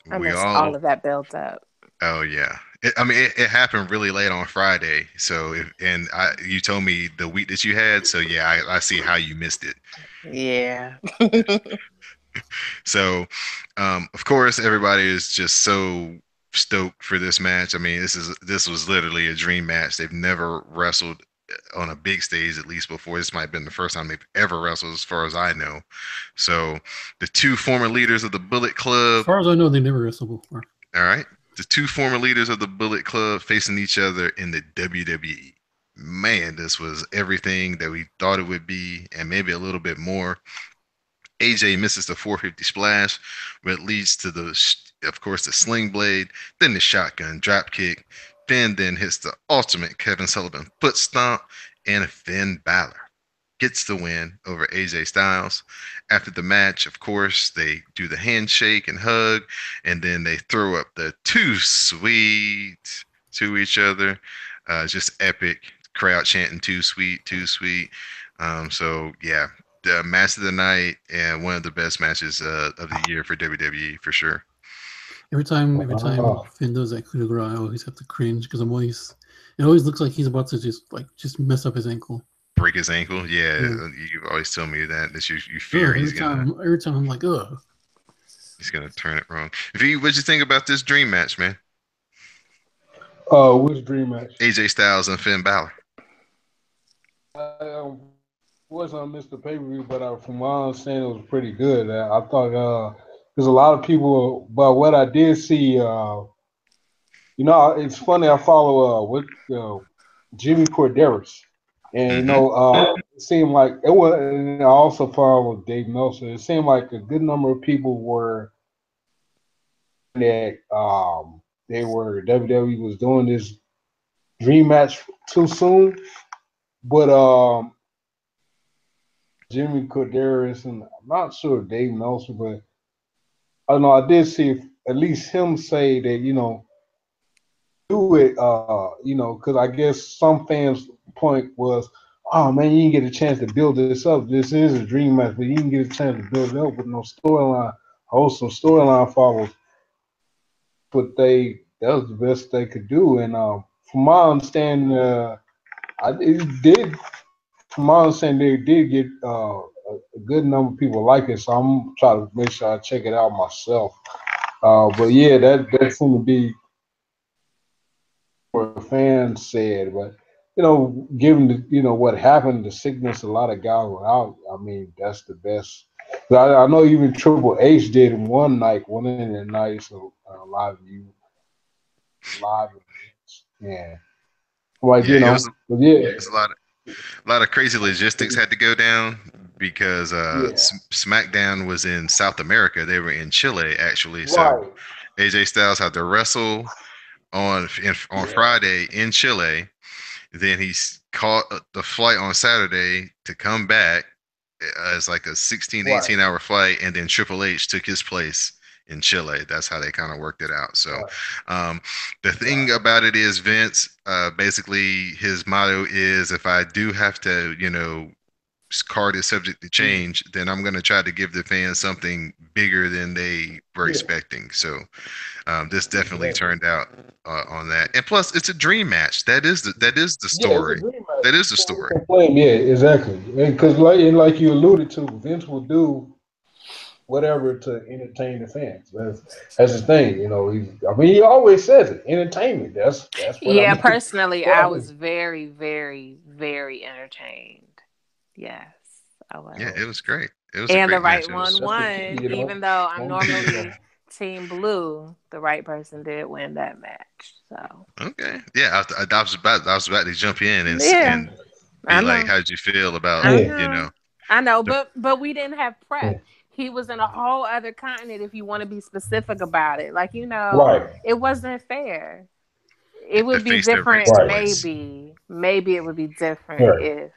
I missed all of that built up. Oh, yeah. It happened really late on Friday. So, you told me the week that you had. So, yeah, I see how you missed it. Yeah. So, of course, everybody is just so stoked for this match. I mean, this was literally a dream match. They've never wrestled on a big stage, at least before. This might have been the first time they've ever wrestled, as far as I know. So, the two former leaders of the Bullet Club. As far as I know, they never wrestled before. All right. The two former leaders of the Bullet Club facing each other in the WWE. Man, this was everything that we thought it would be, and maybe a little bit more. AJ misses the 450 splash, but leads to the sling blade, then the shotgun drop kick. Finn then hits the ultimate Kevin Sullivan foot stomp, and Finn Balor gets the win over AJ Styles. After the match, of course, they do the handshake and hug, and then they throw up the too sweet to each other. Just epic. Crowd chanting too sweet, too sweet. So, yeah, the match of the night and one of the best matches of the year for WWE, for sure. Every time Finn does that coup de grace, I always have to cringe, because it always looks like he's about to just mess up his ankle. Break his ankle? Yeah. You've always told me that you fear every time I'm like, ugh. He's going to turn it wrong. V, what'd you think about this dream match, man? Which dream match? AJ Styles and Finn Balor. I wasn't missed the pay-per-view, but from my understanding, it was pretty good. I thought there's a lot of people, but what I did see, it's funny. I follow Jimmy Corderas. And Mm-hmm. it seemed like it was. And I also followed Dave Meltzer. It seemed like a good number of people were that they were WWE was doing this dream match too soon. But Jimmy Corderas and I'm not sure Dave Meltzer, but I don't know I did see at least him say that do it because I guess some fans' point was, oh man, you didn't get a chance to build this up. This is a dream match, but you didn't get a chance to build it up with no storyline, wholesome storyline follows. But that was the best they could do, and from my understanding, it did. From my understanding, they did get a good number of people like it, so I'm trying to make sure I check it out myself. But yeah, that seemed to be what fans said. But given what happened, the sickness, a lot of guys were out. I mean, that's the best. I know even Triple H did one night, one of the nights, live view, live events. Yeah, like Yeah, but yeah, it was a lot of crazy logistics had to go down because yeah, SmackDown was in South America. They were in Chile actually. So right, AJ Styles had to wrestle on yeah, Friday in Chile. Then caught the flight on Saturday to come back as like a 16, right, 18 hour flight, and then Triple H took his place in Chile. That's how they kind of worked it out. So right, um, the thing right. about it is Vince, basically his motto is if I do have to, card is subject to Mm, change, then I'm going to try to give the fans something bigger than they were yeah, expecting. So this definitely exactly. turned out on that. And plus, it's a dream match. That is the Yeah, it's a story. dream match. That is the Can't story. complain. Yeah, exactly. Because like you alluded to, Vince will do whatever to entertain the fans. That's his thing. I mean, he always says it. Entertainment. That's what I Yeah, mean. personally, What I I was mean. very, very, very entertained. Yes, I Yeah, was. it was great. It was a And the great right match. one That's the key. won, even though I'm Don't get it normally wrong. team blue, the right person did win that match. So, Okay. Yeah, I was about to jump in yeah, and be I like, know. how did you feel about I Yeah, you know know. I know, the but we didn't have yeah. prep. He was in a whole other continent if you want to be specific about it. Like, Right, it wasn't fair. It the would be face that rents different the right, place? maybe. Maybe it would be different right. if,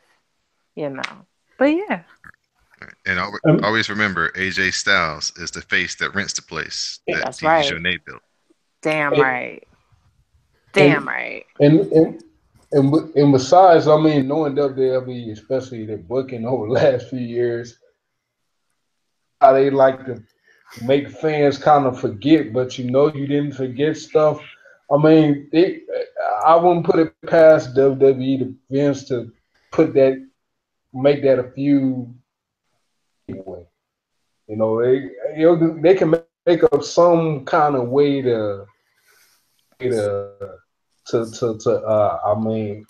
you know. But yeah. And Um, always remember, AJ Styles is the face that rents the place that That's TV right. show Nate built. Damn and right. Damn and right. and and, and besides, I mean, knowing WWE, especially the booking over the last few years, how they like to make fans kind of forget, but you didn't forget stuff. I mean, I wouldn't put it past WWE to Vince to put that, make that a few anyway. They can make up some kind of way to I mean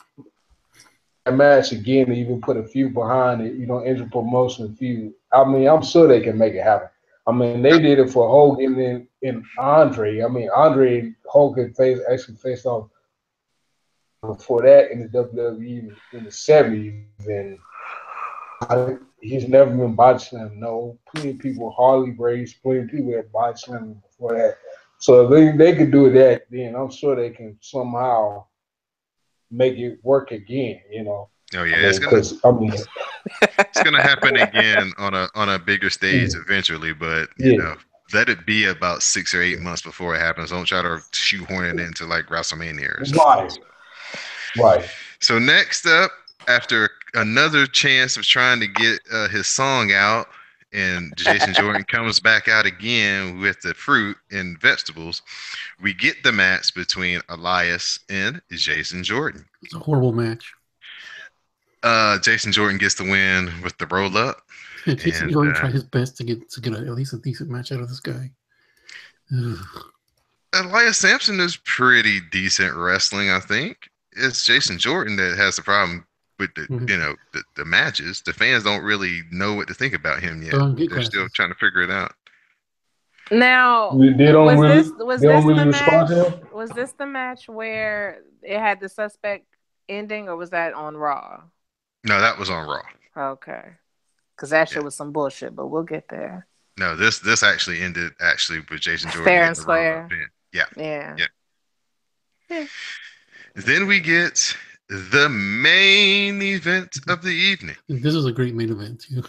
a match again, even put a few behind it, enter promotion a few. I mean, I'm sure they can make it happen. I mean, they did it for Hogan and Andre. I mean, Andre and Hogan actually faced off before that in the WWE in the '70s, and he's never been body slammed. No, plenty of people, Harley Race, plenty of people had body slammed before that. So if they could do that, then I'm sure they can somehow make it work again. Oh I yeah, mean, because I mean, it's gonna happen again on a bigger stage mm, eventually, but yeah, let it be about 6 or 8 months before it happens. Don't try to shoehorn it into like WrestleMania or something. right, right. So next up, after another chance of trying to get his song out, and Jason Jordan comes back out again with the fruit and vegetables, we get the match between Elias and Jason Jordan. It's a horrible match. Jason Jordan gets the win with the roll up, Jason and Jordan tried his best to get at least a decent match out of this guy. Ugh. Elias Sampson is pretty decent wrestling, I think. It's Jason Jordan that has the problem with the Mhm. you know the matches. The fans don't really know what to think about him yet. Don't get They're still glasses. trying to figure it out. Now, They don't really, was they don't this really the respond match? to him. Was this the match where it had the suspect ending, or was that on Raw? No, that was on Raw. Okay. Because that Yeah. shit was some bullshit, but we'll get there. No, this actually ended with Jason Jordan Fair and getting the roll up square. pin. Yeah. Yeah. Yeah. Yeah. Then we get the main event of the evening This was a great main event too.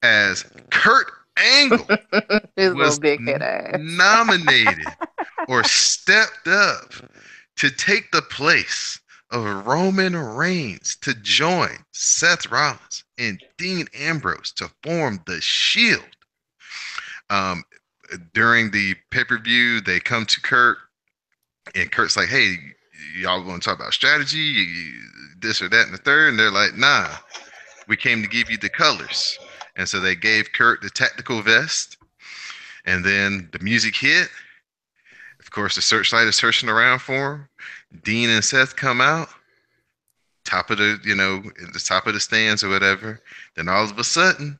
as Kurt Angle His little was big head ass. nominated or stepped up to take the place of Roman Reigns to join Seth Rollins and Dean Ambrose to form the Shield. Um, During the pay per view, they come to Kurt, and Kurt's like, "Hey, y'all want to talk about strategy, this or that, and the third?" And they're like, "Nah, we came to give you the colors." And so they gave Kurt the tactical vest, and then the music hit. Of course, the searchlight is searching around for him. Dean and Seth come out, top of the, in the top of the stands or whatever. Then all of a sudden,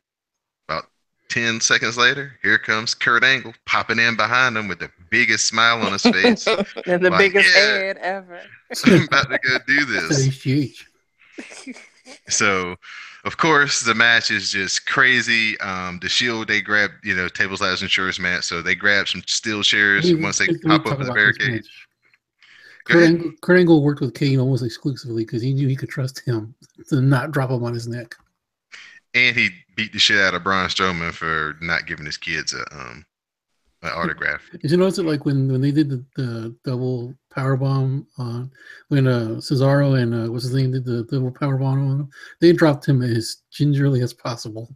about 10 seconds later, here comes Kurt Angle popping in behind him with the biggest smile on his face. And the Like, biggest yeah, head ever. I'm about to go do It's at this. HGH. So, of course, the match is just crazy. The Shield, they grab, tables, ladders, and chairs match. So they grab some steel chairs once they Let me pop up talk the about this barricade. match. Go ahead. Kurt Angle worked with Kane almost exclusively because he knew he could trust him to not drop him on his neck. And he beat the shit out of Braun Strowman for not giving his kids an autograph. Did you notice it like when they did the double power bomb on when Cesaro and what's his name did the double power bomb on him? They dropped him as gingerly as possible.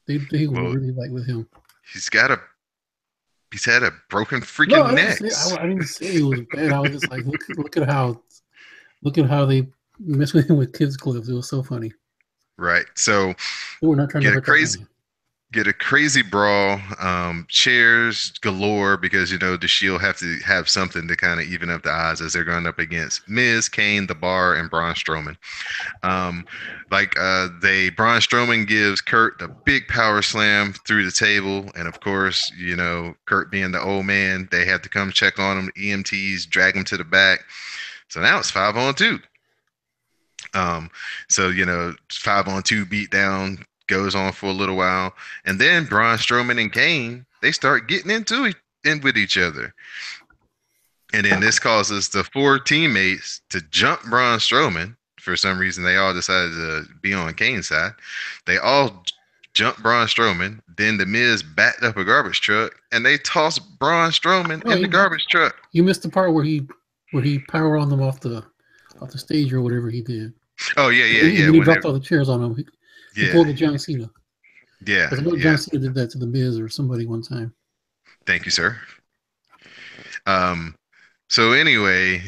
They were Well, really light with him. he's had a broken No, freaking neck. I didn't say it was bad. I was just like, look at how they mess with him with kids' gloves. It was so funny. Right. So They were not trying to get a hurt that crazy man. get a crazy brawl, chairs galore because the Shield have to have something to kind of even up the odds as they're going up against Miz, Kane, The Bar, and Braun Strowman. Braun Strowman gives Kurt the big power slam through the table, and of course, Kurt being the old man, they have to come check on him. EMTs drag him to the back. So now it's 5-on-2. So 5-on-2 beatdown goes on for a little while, and then Braun Strowman and Kane they start getting in with each other, and then this causes the four teammates to jump Braun Strowman. For some reason, they all decided to be on Kane's side. They all jump Braun Strowman. Then the Miz backed up a garbage truck, and they tossed Braun Strowman in the garbage truck. You missed the part where he power on them off the stage or whatever he did. Oh yeah. When he dropped all the chairs on him, he pulled a John Cena. Yeah, I know John Cena did that to the Miz or somebody one time. Thank you, sir. So anyway,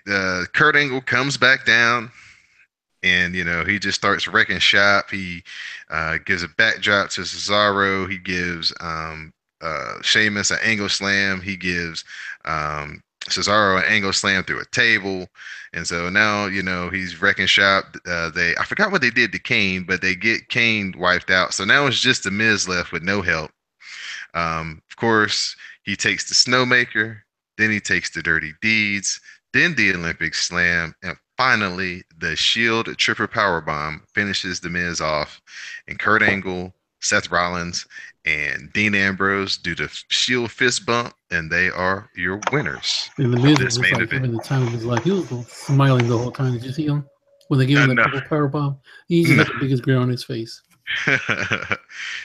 Kurt Angle comes back down, and he just starts wrecking shop. He gives a backdrop to Cesaro. He gives Sheamus an angle slam. He gives Cesaro an angle slam through a table. And so now, he's wrecking shop. I forgot what they did to Kane, but they get Kane wiped out. So now it's just the Miz left with no help. Of course, he takes the Snowmaker, then he takes the Dirty Deeds, then the Olympic Slam, and finally the Shield Triple Powerbomb finishes the Miz off. And Kurt Angle, Seth Rollins, and Dean Ambrose do the Shield fist bump, and they are your winners. And the Miz was like having the time of his life. He was smiling the whole time. Did you see him when they gave him the triple power bomb? He just had the biggest grin on his face.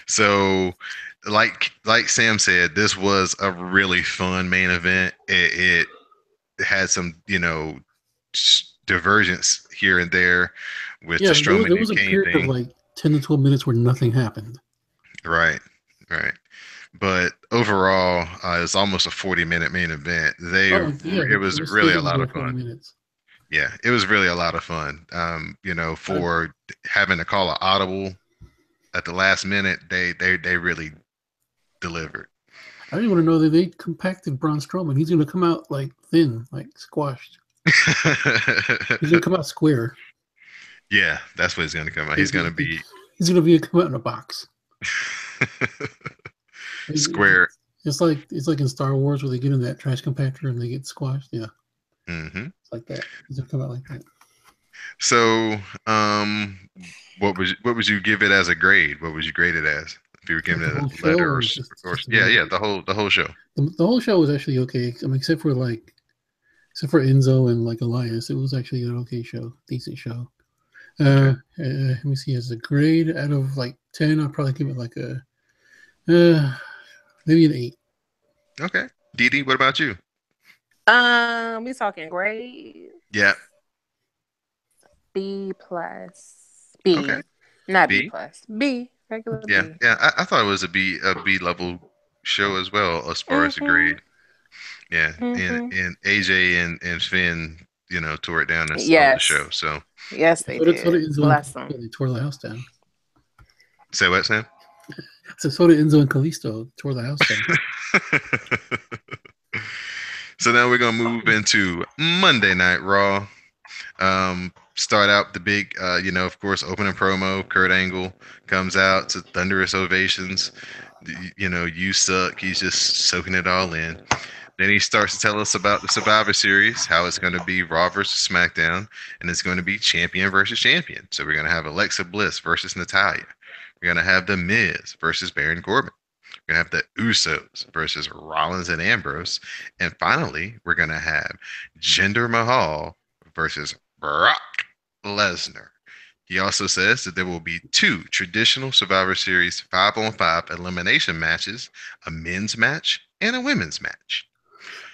So, like Sam said, this was a really fun main event. It had some divergence here and there with the Strowman there was a period thing. of like 10 to 12 minutes where nothing happened. Right. But overall, it's almost a 40-minute main event. It was really a lot of fun. Minutes. Yeah, it was really a lot of fun. For having to call an audible at the last minute, they really delivered. I didn't want to know that they compacted Braun Strowman. He's going to come out like thin, like squashed. He's going to come out square. Yeah, that's what he's going to come out. He's going to be. He's going to come out in a box. Square. It's like in Star Wars where they get in that trash compactor and they get squashed. Yeah. Mm-hmm. It's like that. He's going to come out like that. So, what would you give it as a grade? What would you grade it as if you were Like giving the it whole a show, letter or just the yeah, main yeah, character? the whole show. The whole show was actually okay. I mean, except for Enzo and like Elias, it was actually an okay show, decent show. Okay, Let me see. As a grade out of like 10, I'll probably give it like a uh, maybe an 8. okay. Dee, what about you? We talking grades. Yeah, B plus. B. okay. Not B B. plus. B. Regular Yeah, B. yeah. I thought it was a B level show as well as far as the Mm-hmm. grade. Yeah, Mm-hmm. and AJ and Finn, tore it down and stole the show. Yes. So Yes, they So did did. Enzo and Bless Kalisto. them. They tore the house down. say what, Sam? So did Enzo and Kalisto. Tore the house down. So now we're gonna move into Monday Night Raw. Start out the big, of course, opening promo. Kurt Angle comes out to thunderous ovations. You suck. He's just soaking it all in. Then he starts to tell us about the Survivor Series, how it's going to be Raw versus SmackDown, and it's going to be champion versus champion. So we're going to have Alexa Bliss versus Natalia. We're going to have The Miz versus Baron Corbin. We're going to have the Usos versus Rollins and Ambrose. And finally, we're going to have Jinder Mahal versus Brock Lesnar. He also says that there will be 2 traditional Survivor Series 5-on-5 elimination matches, a men's match and a women's match.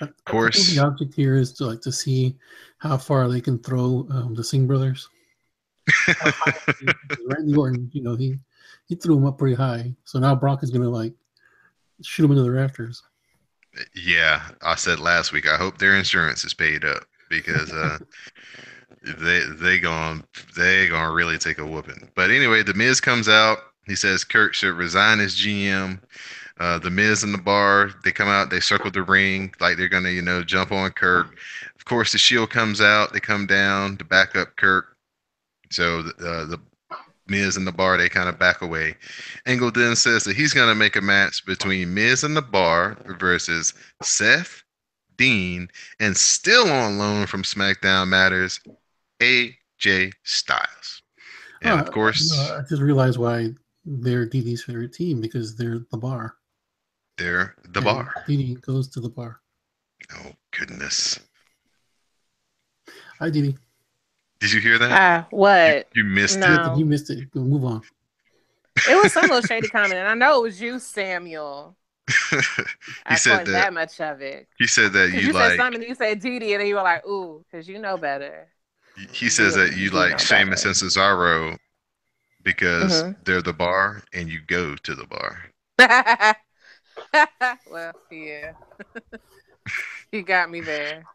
Of I think the course, object here is to see how far they can throw the Singh brothers. How high? Randy Orton, he threw him up pretty high. So now Brock is gonna like shoot him into the rafters. yeah, I said last week, I hope their insurance is paid up because they gonna really take a whooping. But anyway, the Miz comes out. He says Kurt should resign as GM. The Miz and the Bar, they come out, they circle the ring like they're gonna, jump on Kurt. Of course, the Shield comes out. They come down to back up Kurt. So the Miz and the Bar, they kind of back away. Angle then says that he's gonna make a match between Miz and the Bar versus Seth, Dean, and still on loan from SmackDown Matters, AJ Styles. And of course, I just realized why they're DD's favorite team, because they're the Bar, they're the and Bar. DD goes to the Bar. Oh goodness. Hi, DD. Did you hear that? Ah, You what? you missed it. You No. missed it. Go move on. It was some little shady comment, and I know it was you, Samuel. he I said caught that that much of it. he said that Because you you said like something, and you said Didi, and then you were like, ooh, because you know better. he says that you You do like know Sheamus better. and Cesaro because Mm-hmm. they're the bar and you go to the bar. Well, yeah. You got me there.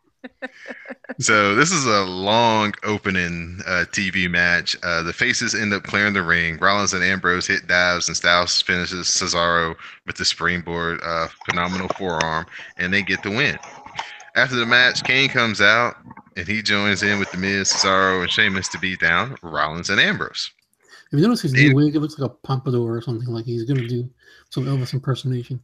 So this is a long opening TV match. The faces end up clearing the ring. Rollins and Ambrose hit dives, and Styles finishes Cesaro with the springboard, phenomenal forearm, and they get the win. After the match, Kane comes out and he joins in with the Miz, Cesaro, and Sheamus to beat down Rollins and Ambrose. If you notice his new Then, wig, it looks like a pompadour or something. Like he's gonna do some Elvis impersonation.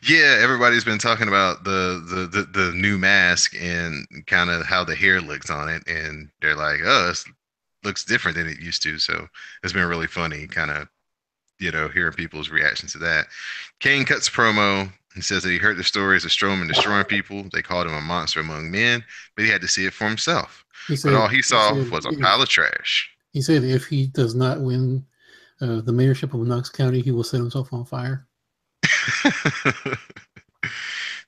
yeah, everybody's been talking about the new mask and kind of how the hair looks on it, and they're like, "Oh, it looks different than it used to." So it's been really funny, kind of hearing people's reactions to that. Kane cuts promo. He says that he heard the stories of Strowman destroying people. They called him a monster among men, but he had to see it for himself. He But all said he he saw said was a if pile of trash. he said if he does not win the mayorship of Knox County, he will set himself on fire.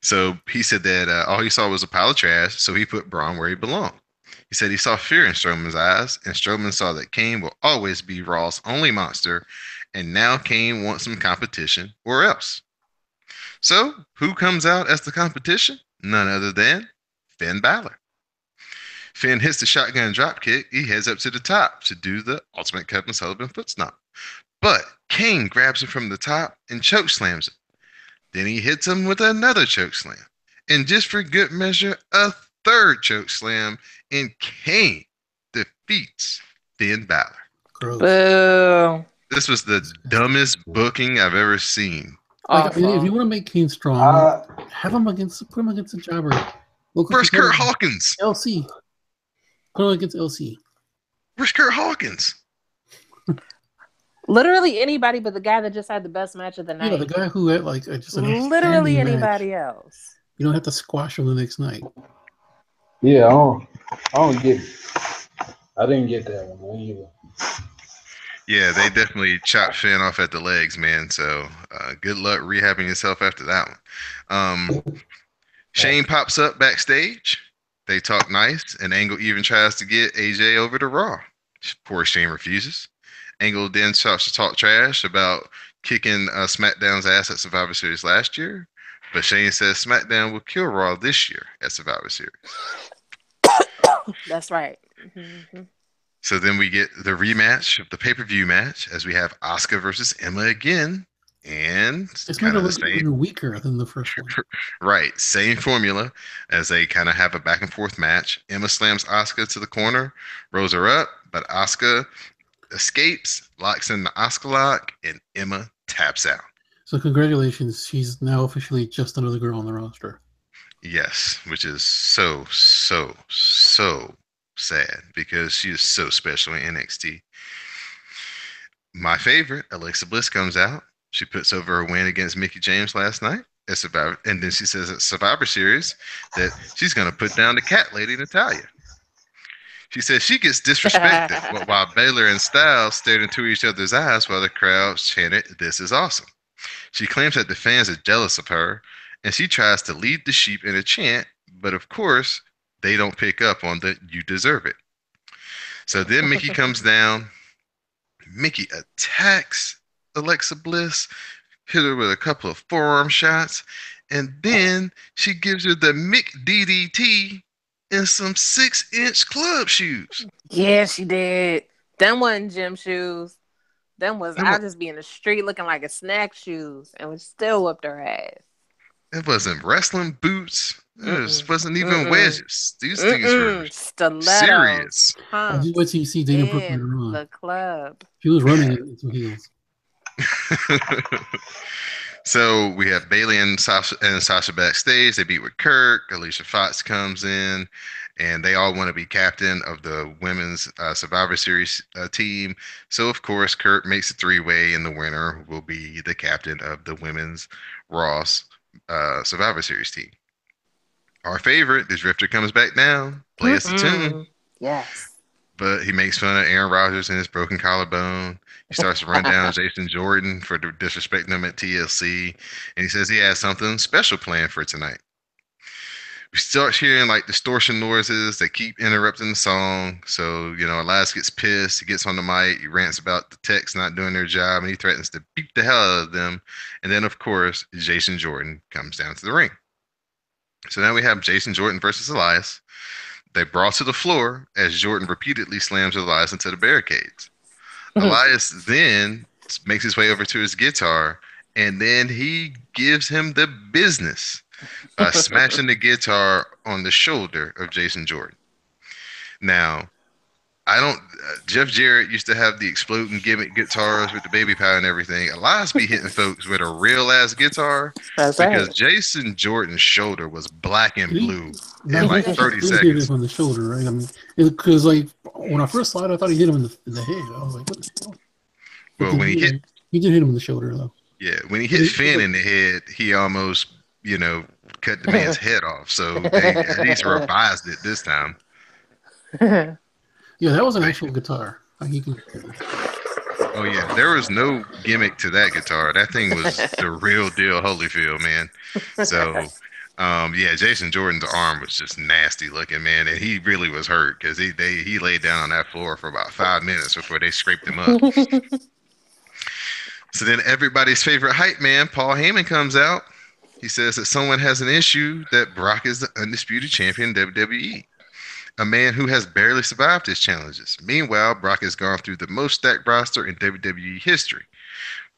So he said that all he saw was a pile of trash, so he put Braun where he belonged. He said he saw fear in Strowman's eyes, and Strowman saw that Kane will always be Raw's only monster, and now Kane wants some competition or else. So who comes out as the competition? None other than Finn Balor. Finn hits the shotgun dropkick. He heads up to the top to do the ultimate Kevin Sullivan foot stomp. But Kane grabs him from the top and choke slams him. Then he hits him with another choke slam. And just for good measure, a third choke slam, and Kane defeats Finn Balor. Gross. Boo. This was the Disgusting. dumbest booking I've ever seen. Like, I mean, if you Awful. want to make Kane strong, I put him against a jobber. Local Where's Kurt competitor. Hawkins? LC. Put him against LC. Where's Kurt Hawkins? Literally anybody but the guy that just had the best match of the Yeah, the night. guy who had like just an Literally outstanding match. anybody else. You don't have to squash him the next night. Yeah, I don't get it. I didn't get that one either. Yeah, they definitely chopped Finn off at the legs, man. So good luck rehabbing yourself after that one. Shane pops up backstage. They talk nice, and Angle even tries to get AJ over to Raw. Poor Shane refuses. Angle then starts to talk trash about kicking SmackDown's ass at Survivor Series last year, but Shane says SmackDown will kill Raw this year at Survivor Series. That's right. Mm-hmm. So then we get the rematch of the pay-per-view match as we have Asuka versus Emma again, and It's kind made of the it look same. even weaker than the first one. Right, same formula as they kind of have a back and forth match. Emma slams Asuka to the corner, rolls her up, but Asuka escapes, locks in the Asuka lock, and Emma taps out. So congratulations, she's now officially just another girl on the roster. Yes, which is so sad because she is so special in NXT. My favorite, Alexa Bliss, comes out. She puts over her win against Mickie James last night at Survivor, and then she says at Survivor Series that she's going to put down the cat lady Natalya. She says she gets disrespected while Baylor and Styles stared into each other's eyes while the crowd chanted, "This is awesome." She claims that the fans are jealous of her, and she tries to lead the sheep in a chant, but of course, they don't pick up on the "you deserve it." So then Mickie comes down. Mickie attacks Alexa Bliss, hit her with a couple of forearm shots, and then she gives her the Mick DDT in some 6-inch club shoes. Yeah, she did. Them wasn't gym shoes. Them was I just be in the street looking like a snack shoes and we still whooped her ass. It wasn't wrestling boots. It wasn't even wedges. These things were stilettos, serious. I just pumps wait till you see Dana Brooke later in on. the club. She was running in some heels. So we have Bayley and Sasha backstage. They beat with Kirk. Alicia Fox comes in, and they all want to be captain of the women's Survivor Series team. So of course, Kirk makes a three-way, and the winner will be the captain of the women's Ross Survivor Series team. Our favorite, the Drifter, comes back down, plays the tune. Yes. But he makes fun of Aaron Rodgers and his broken collarbone. He starts to run down Jason Jordan for disrespecting him at TLC. And he says he has something special planned for tonight. We start hearing like distortion noises that keep interrupting the song. So, Elias gets pissed. He gets on the mic. He rants about the techs not doing their job. And he threatens to beat the hell out of them. And then, of course, Jason Jordan comes down to the ring. So now we have Jason Jordan versus Elias. They brawl to the floor as Jordan repeatedly slams Elias into the barricades. Elias then makes his way over to his guitar, and then he gives him the business by smashing the guitar on the shoulder of Jason Jordan. Now, Jeff Jarrett used to have the exploding gimmick guitars with the baby powder and everything. Elias be hitting folks with a real ass guitar. That's because right. Jason Jordan's shoulder was black and blue in like 30 He hit seconds. him on the shoulder, right? I mean, because like when I first saw it, I thought he hit him in the head. I was like, what the hell? Well, when he did hit him in the shoulder though. Yeah, when he hit Finn in the head, he almost, cut the man's head off. So they at least revised it this time. Yeah, that was an actual guitar. Oh yeah, there was no gimmick to that guitar. That thing was the real deal Holyfield, man. So, Jason Jordan's arm was just nasty looking, man, and he really was hurt because he laid down on that floor for about 5 minutes before they scraped him up. So then everybody's favorite hype man, Paul Heyman, comes out. He says that someone has an issue that Brock is the undisputed champion in WWE. A man who has barely survived his challenges. Meanwhile, Brock has gone through the most stacked roster in WWE history.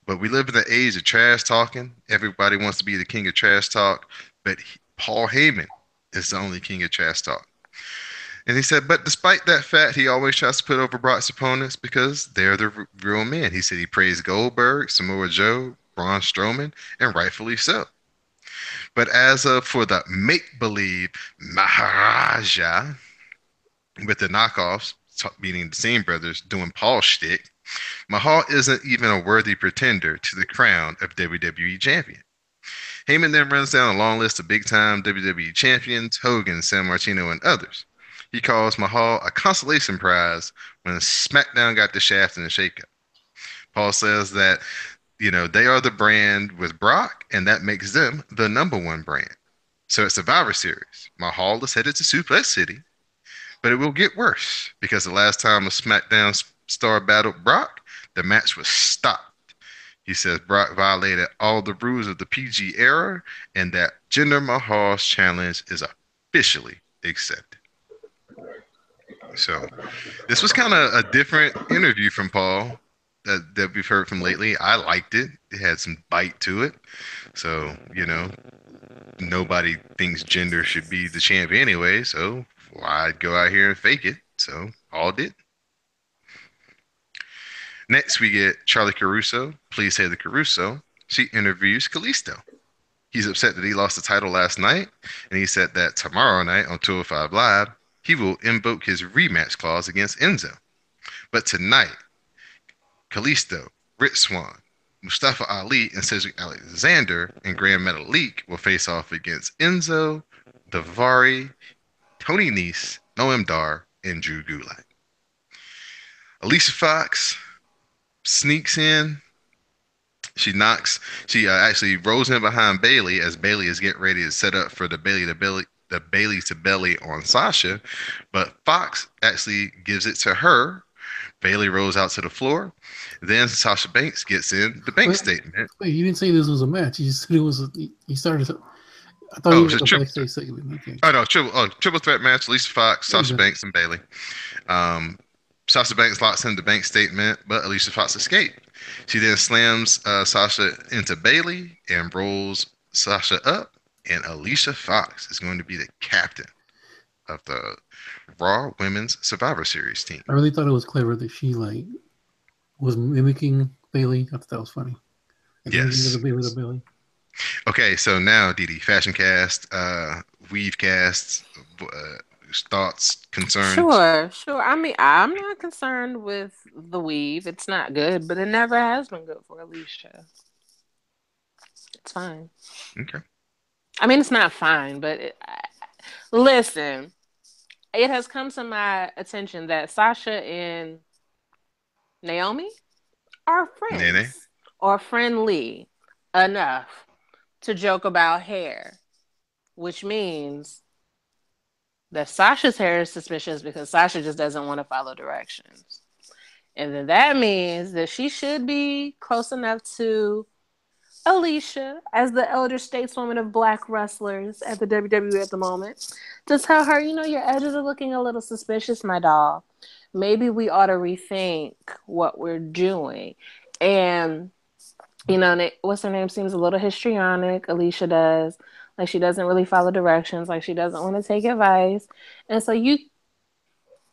But we live in the age of trash talking. Everybody wants to be the king of trash talk, but Paul Heyman is the only king of trash talk. And he said, but despite that fact, he always tries to put over Brock's opponents because they're the real men. He said he praised Goldberg, Samoa Joe, Braun Strowman, and rightfully so. But as of for the make-believe Maharaja, with the knockoffs, meaning the Singh brothers, doing Paul shtick, Mahal isn't even a worthy pretender to the crown of WWE champion. Heyman then runs down a long list of big-time WWE champions, Hogan, San Martino, and others. He calls Mahal a consolation prize when SmackDown got the shaft in the shakeup. Paul says that, they are the brand with Brock, and that makes them the number one brand. So at Survivor Series, Mahal is headed to Suplex City, but it will get worse because the last time a SmackDown star battled Brock, the match was stopped. He says Brock violated all the rules of the PG era and that Jinder Mahal's challenge is officially accepted. So this was kind of a different interview from Paul that we've heard from lately. I liked it. It had some bite to it. So, nobody thinks Jinder should be the champion anyway. So why go out here and fake it? So Paul did. Next, we get Charlie Caruso. Please say the Caruso. She interviews Kalisto. He's upset that he lost the title last night, and he said that tomorrow night on 205 Live, he will invoke his rematch clause against Enzo. But tonight, Kalisto, Rich Swann, Mustafa Ali, and Cedric Alexander and Grand Metalik will face off against Enzo, Daivari, Tony Nese, Noam Dar, and Drew Gulak. Alicia Fox sneaks in. She actually rolls in behind Bayley as Bayley is getting ready to set up for the Bayley to belly on Sasha, but Fox actually gives it to her. Bayley rolls out to the floor. Then Sasha Banks gets in the bank statement. Wait, you didn't say this was a match. You said it was. He started. I thought it was a backstage segment. Okay. Oh no, triple threat match. Alicia Fox, Sasha Banks, and Bayley. Sasha Banks locks in the bank statement, but Alicia Fox escaped. She then slams Sasha into Bayley and rolls Sasha up, and Alicia Fox is going to be the captain of the Raw Women's Survivor Series team. I really thought it was clever that she was mimicking Bayley. I thought that was funny. Yes. Bayley. Okay, so now DD Fashion Cast, Weave Cast, thoughts, concerns. Sure. I mean, I'm not concerned with the weave. It's not good, but it never has been good for Alicia. It's fine. Okay. I mean, it's not fine, but listen, it has come to my attention that Sasha and Naomi are friends Nene. or friendly enough to joke about hair, which means that Sasha's hair is suspicious because Sasha just doesn't want to follow directions. And then that means that she should be close enough to Alicia as the elder stateswoman of black wrestlers at the WWE at the moment to tell her, your edges are looking a little suspicious, my doll. Maybe we ought to rethink what we're doing. And, what's her name seems a little histrionic. Alicia does. Like she doesn't really follow directions. Like she doesn't want to take advice. And so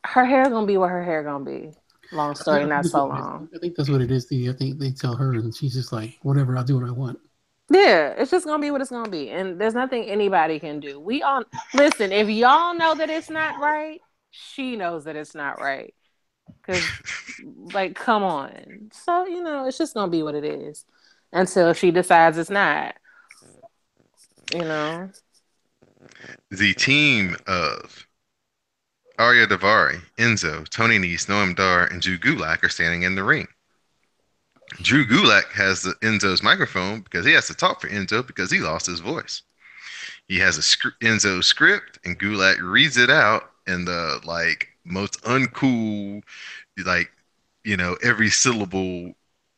her hair gonna be what her hair gonna be. Long story, not so long. I think that's what it is. I think they tell her, and she's just like, whatever, I'll do what I want. Yeah, it's just gonna be what it's gonna be, and there's nothing anybody can do. We all listen. If y'all know that it's not right, she knows that it's not right. Because, come on. So it's just gonna be what it is until she decides it's not. The team of Arya Daivari, Enzo, Tony Nese, Noam Dar, and Drew Gulak are standing in the ring. Drew Gulak has Enzo's microphone because he has to talk for Enzo because he lost his voice. He has Enzo script, and Gulak reads it out in the most uncool, every syllable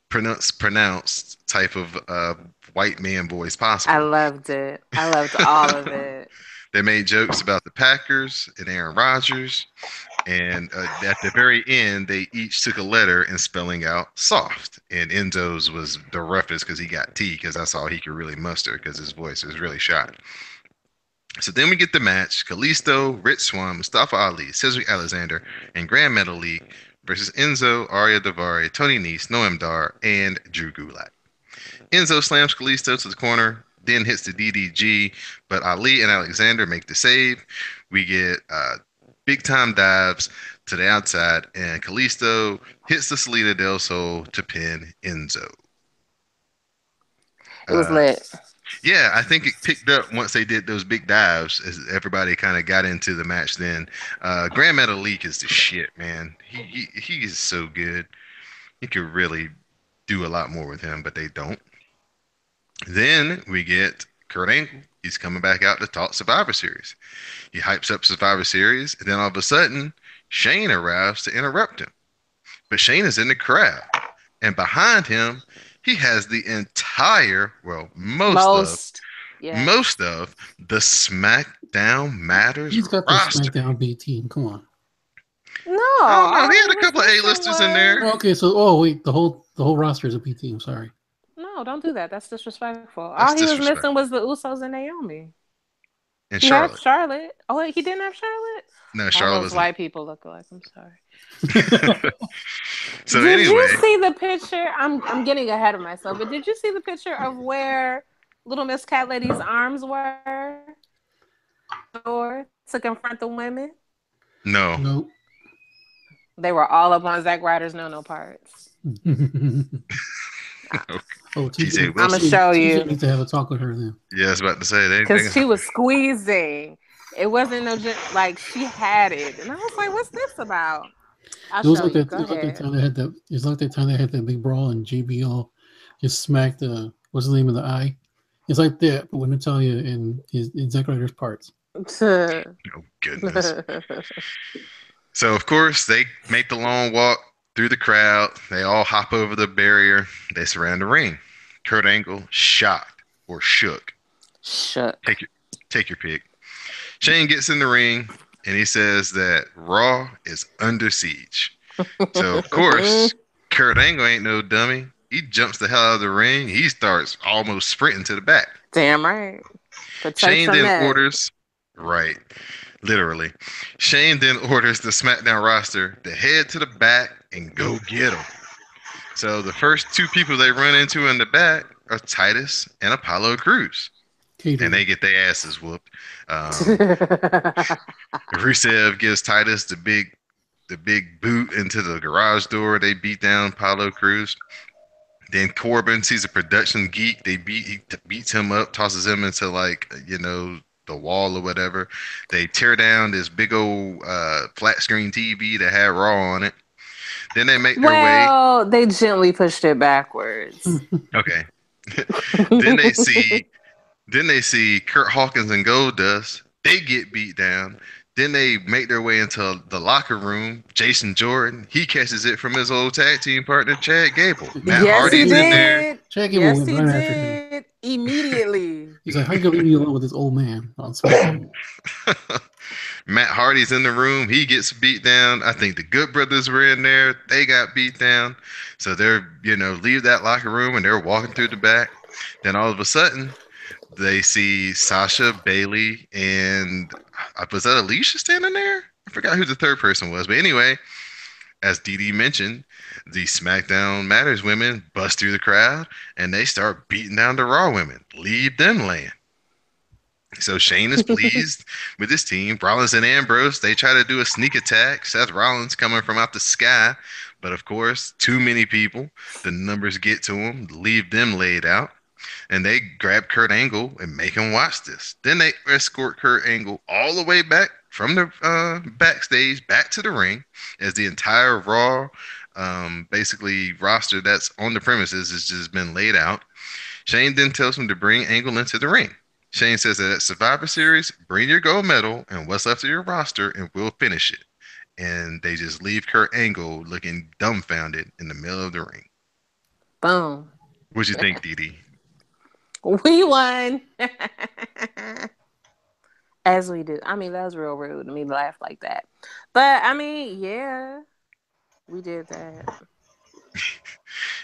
pronounced type of white man voice possible. I loved it. I loved all of it. They made jokes about the Packers and Aaron Rodgers, and at the very end, they each took a letter and spelling out soft. And Enzo's was the roughest because he got T, because that's all he could really muster because his voice was really shot. So then we get the match: Kalisto, Rich Swann, Mustafa Ali, Cedric Alexander, and Grand Metalik versus Enzo, Arya Daivari, Tony Nese, Noam Dar, and Drew Gulak. Enzo slams Kalisto to the corner, then hits the DDG, but Ali and Alexander make the save. We get big time dives to the outside, and Kalisto hits the Salida del Sol to pin Enzo. It was Uh, lit. yeah, I think it picked up once they did those big dives as everybody kind of got into the match. Then Grand Metalik is the shit, man. He is so good. You could really do a lot more with him, but they don't. Then we get Kurt Angle. He's coming back out to talk Survivor Series. He hypes up Survivor Series, and then all of a sudden, Shane arrives to interrupt him. But Shane is in the crowd, and behind him, he has the entire, well, Most. Yeah. most of the SmackDown Matters He's got the roster. SmackDown B team. Come on. No. I don't know. all He had he a was couple of missing A-listers in there. was- Okay, so wait, the whole roster is a B team. Sorry. No, don't do that. That's disrespectful. That's All he was disrespectful. missing was the Usos and Naomi. And He had Charlotte. Charlotte. Oh, wait, he didn't have Charlotte? No, All Charlotte those was. white people look alike. I'm sorry. So Did anyway, you see the picture? I'm getting ahead of myself, but did you see the picture of where Little Miss Cat Lady's arms were? Or to confront the women? no. Nope. They were all up on Zack Ryder's no parts. Oh, TJ I'm Wilson. gonna show TJ you needs to have a talk with her then. Yeah, I was about to say they. because she was squeezing. It wasn't like she had it, and I was like, "What's this about?" I'll It was show like you. that. Go It was like that ahead. time they had that. It's like that time they had that big brawl and JBL just smacked. What's the name of the eye? It's like that, but with Natalia and Zack Ryder's parts. Oh goodness. So of course they make the long walk through the crowd. They all hop over the barrier. They surround the ring. Kurt Angle shocked or shook. Shook. Take your pick. Shane gets in the ring and he says that Raw is under siege. So of course Kurt Angle ain't no dummy. He jumps the hell out of the ring. He starts almost sprinting to the back. Damn right. Protect Shane your then neck. orders, right, literally. Shane then orders the SmackDown roster to head to the back and go get him. So the first two people they run into in the back are Titus and Apollo Crews, and they get their asses whooped. Rusev gives Titus the big boot into the garage door. They beat down Apollo Crews. Then Corbin sees a production geek. He beats him up, tosses him into the wall or whatever. They tear down this big old flat screen TV that had Raw on it. Then they make their way. Well, they gently pushed it backwards. Okay. then they see Kurt Hawkins and Goldust. They get beat down. Then they make their way into the locker room. Jason Jordan, he catches it from his old tag team partner, Chad Gable. Matt Yes, Hardy's he in there. did. Chad Gable Yes, went he right after him. did. Immediately. He's like, "How you gonna leave me alone with this old man on SmackDown?" Matt Hardy's in the room. He gets beat down. I think the Good Brothers were in there. They got beat down. So they're, leave that locker room and they're walking through the back. Then all of a sudden, they see Sasha, Bailey, and was that Alicia standing there? I forgot who the third person was. But anyway, as Dee Dee mentioned, the SmackDown Matters women bust through the crowd and they start beating down the Raw women. Leave them laying. So Shane is pleased with his team. Rollins and Ambrose, they try to do a sneak attack. Seth Rollins coming from out the sky. But of course, too many people. The numbers get to him, leave them laid out. And they grab Kurt Angle and make him watch this. Then they escort Kurt Angle all the way back from the backstage back to the ring as the entire Raw basically roster that's on the premises has just been laid out. Shane then tells him to bring Angle into the ring. Shane says that at Survivor Series, bring your gold medal and what's left of your roster and we'll finish it. And they just leave Kurt Angle looking dumbfounded in the middle of the ring. Boom. What'd you think, Dee Dee? We won. As we do. I mean, that was real rude of me to laugh like that. But, I mean, yeah, we did that.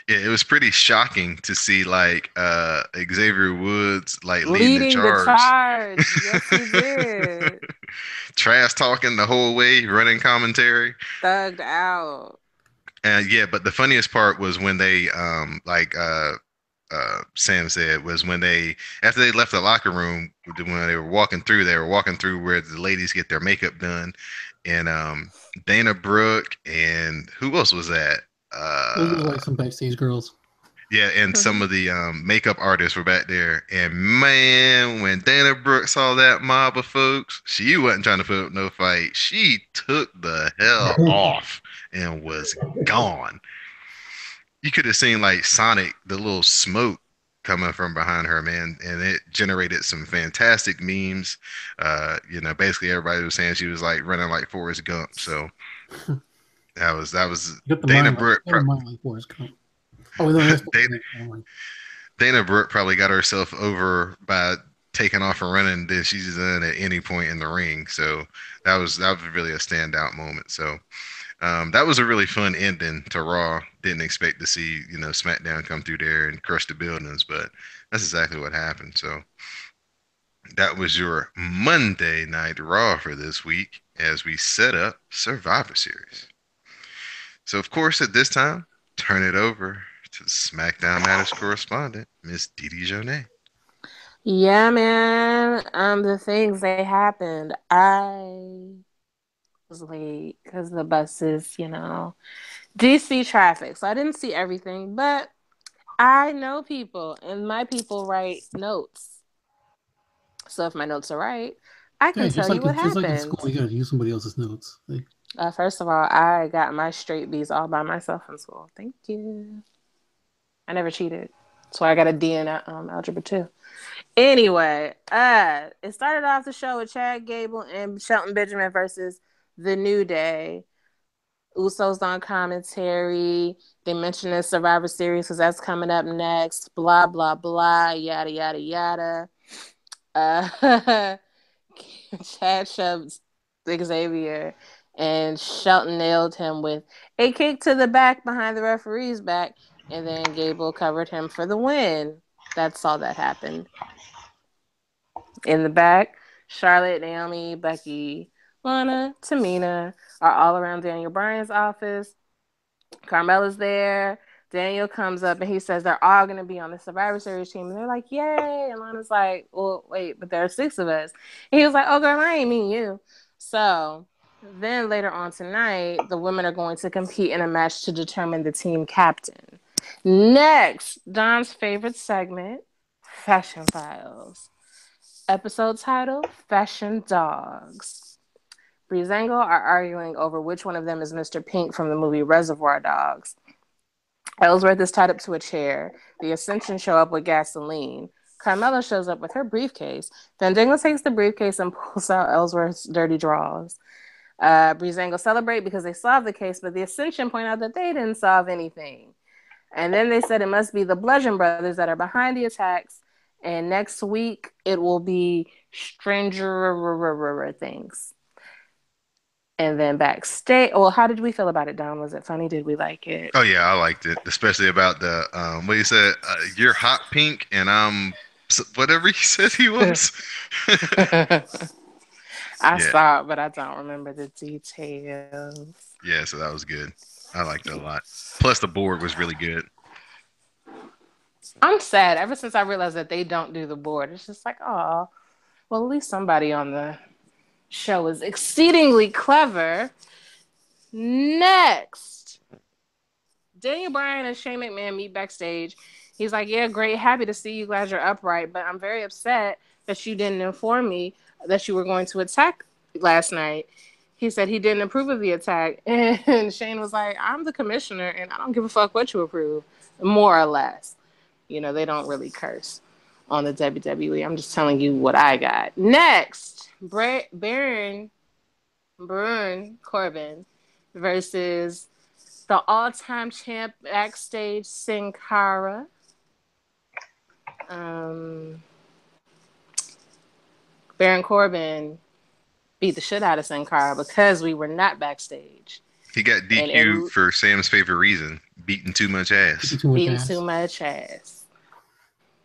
Yeah, it was pretty shocking to see Xavier Woods leading the charge. Yes, he did. Trash talking the whole way, running commentary. Thugged out. And yeah, but the funniest part was when they Sam said was when after they left the locker room, when they were walking through where the ladies get their makeup done, and Dana Brooke and who else was that? Those were Uh, like some backstage girls. yeah, and some of the makeup artists were back there. And man, when Dana Brooke saw that mob of folks, she wasn't trying to put up no fight. She took the hell off and was gone. You could have seen like Sonic, the little smoke coming from behind her, man, and it generated some fantastic memes. Basically everybody was saying she was like running like Forrest Gump. So that was You got the Dana mind like Brooke. you got a mind like Forrest Gump. Oh no, that's Dana, Dana Brooke probably got herself over by taking off and running than she's done at any point in the ring. So that was really a standout moment. So that was a really fun ending to Raw. Didn't expect to see SmackDown come through there and crush the buildings, but that's exactly what happened. So that was your Monday Night Raw for this week as we set up Survivor Series. So of course at this time, turn it over to the SmackDown Matters correspondent, Miss Didi Jonay. Yeah, man. The things that happened, I was late because the buses, DC traffic. So I didn't see everything, but I know people, and my people write notes. So if my notes are right, I can yeah, tell you what just like in happened. school, you gotta use somebody else's notes. Like, First of all, I got my straight B's all by myself in school. Thank you. I never cheated. That's why I got a D in algebra too. Anyway, it started off the show with Chad Gable and Shelton Benjamin versus The New Day. Usos on commentary. They mentioned the Survivor Series because that's coming up next. Blah, blah, blah. Yada, yada, yada. Uh, Chad shoved Xavier and Shelton nailed him with a kick to the back behind the referee's back. And then Gable covered him for the win. That's all that happened. In the back, Charlotte, Naomi, Becky, Lana, Tamina are all around Daniel Bryan's office. Carmella's there. Daniel comes up and he says they're all going to be on the Survivor Series team. And they're like, yay. And Lana's like, well, wait, but there are 6 of us. And he was like, oh, girl, I ain't mean you. So then later on tonight, the women are going to compete in a match to determine the team captain. Next, Don's favorite segment, Fashion Files. Episode title, Fashion Dogs. Breezango are arguing over which one of them is Mr. Pink from the movie Reservoir Dogs. Ellsworth is tied up to a chair. The Ascension show up with gasoline. Carmella shows up with her briefcase. Fandango takes the briefcase and pulls out Ellsworth's dirty drawers. Breezango celebrate because they solved the case, but the Ascension point out that they didn't solve anything. And then they said it must be the Bludgeon Brothers that are behind the attacks. And next week, it will be stranger things. And then backstage, well, how did we feel about it, Don? Was it funny? Did we like it? Oh yeah, I liked it, especially about the what he said. You're hot pink, and I'm whatever he said he was. I Yeah, saw it, but I don't remember the details. yeah. So that was good. I liked it a lot. Plus, the board was really good. I'm sad. Ever since I realized that they don't do the board, it's just like, oh, well, at least somebody on the show is exceedingly clever. Next, Daniel Bryan and Shane McMahon meet backstage. He's like, yeah, great. Happy to see you. Glad you're upright. But I'm very upset that you didn't inform me that you were going to attack last night. He said he didn't approve of the attack. And Shane was like, I'm the commissioner and I don't give a fuck what you approve, more or less. They don't really curse on the WWE. I'm just telling you what I got. Next, Baron Corbin versus the all-time champ backstage, Sin Cara. Baron Corbin beat the shit out of Sin Cara because we were not backstage. He got And DQ'd for Sam's favorite reason, beating too much ass. beating too much ass.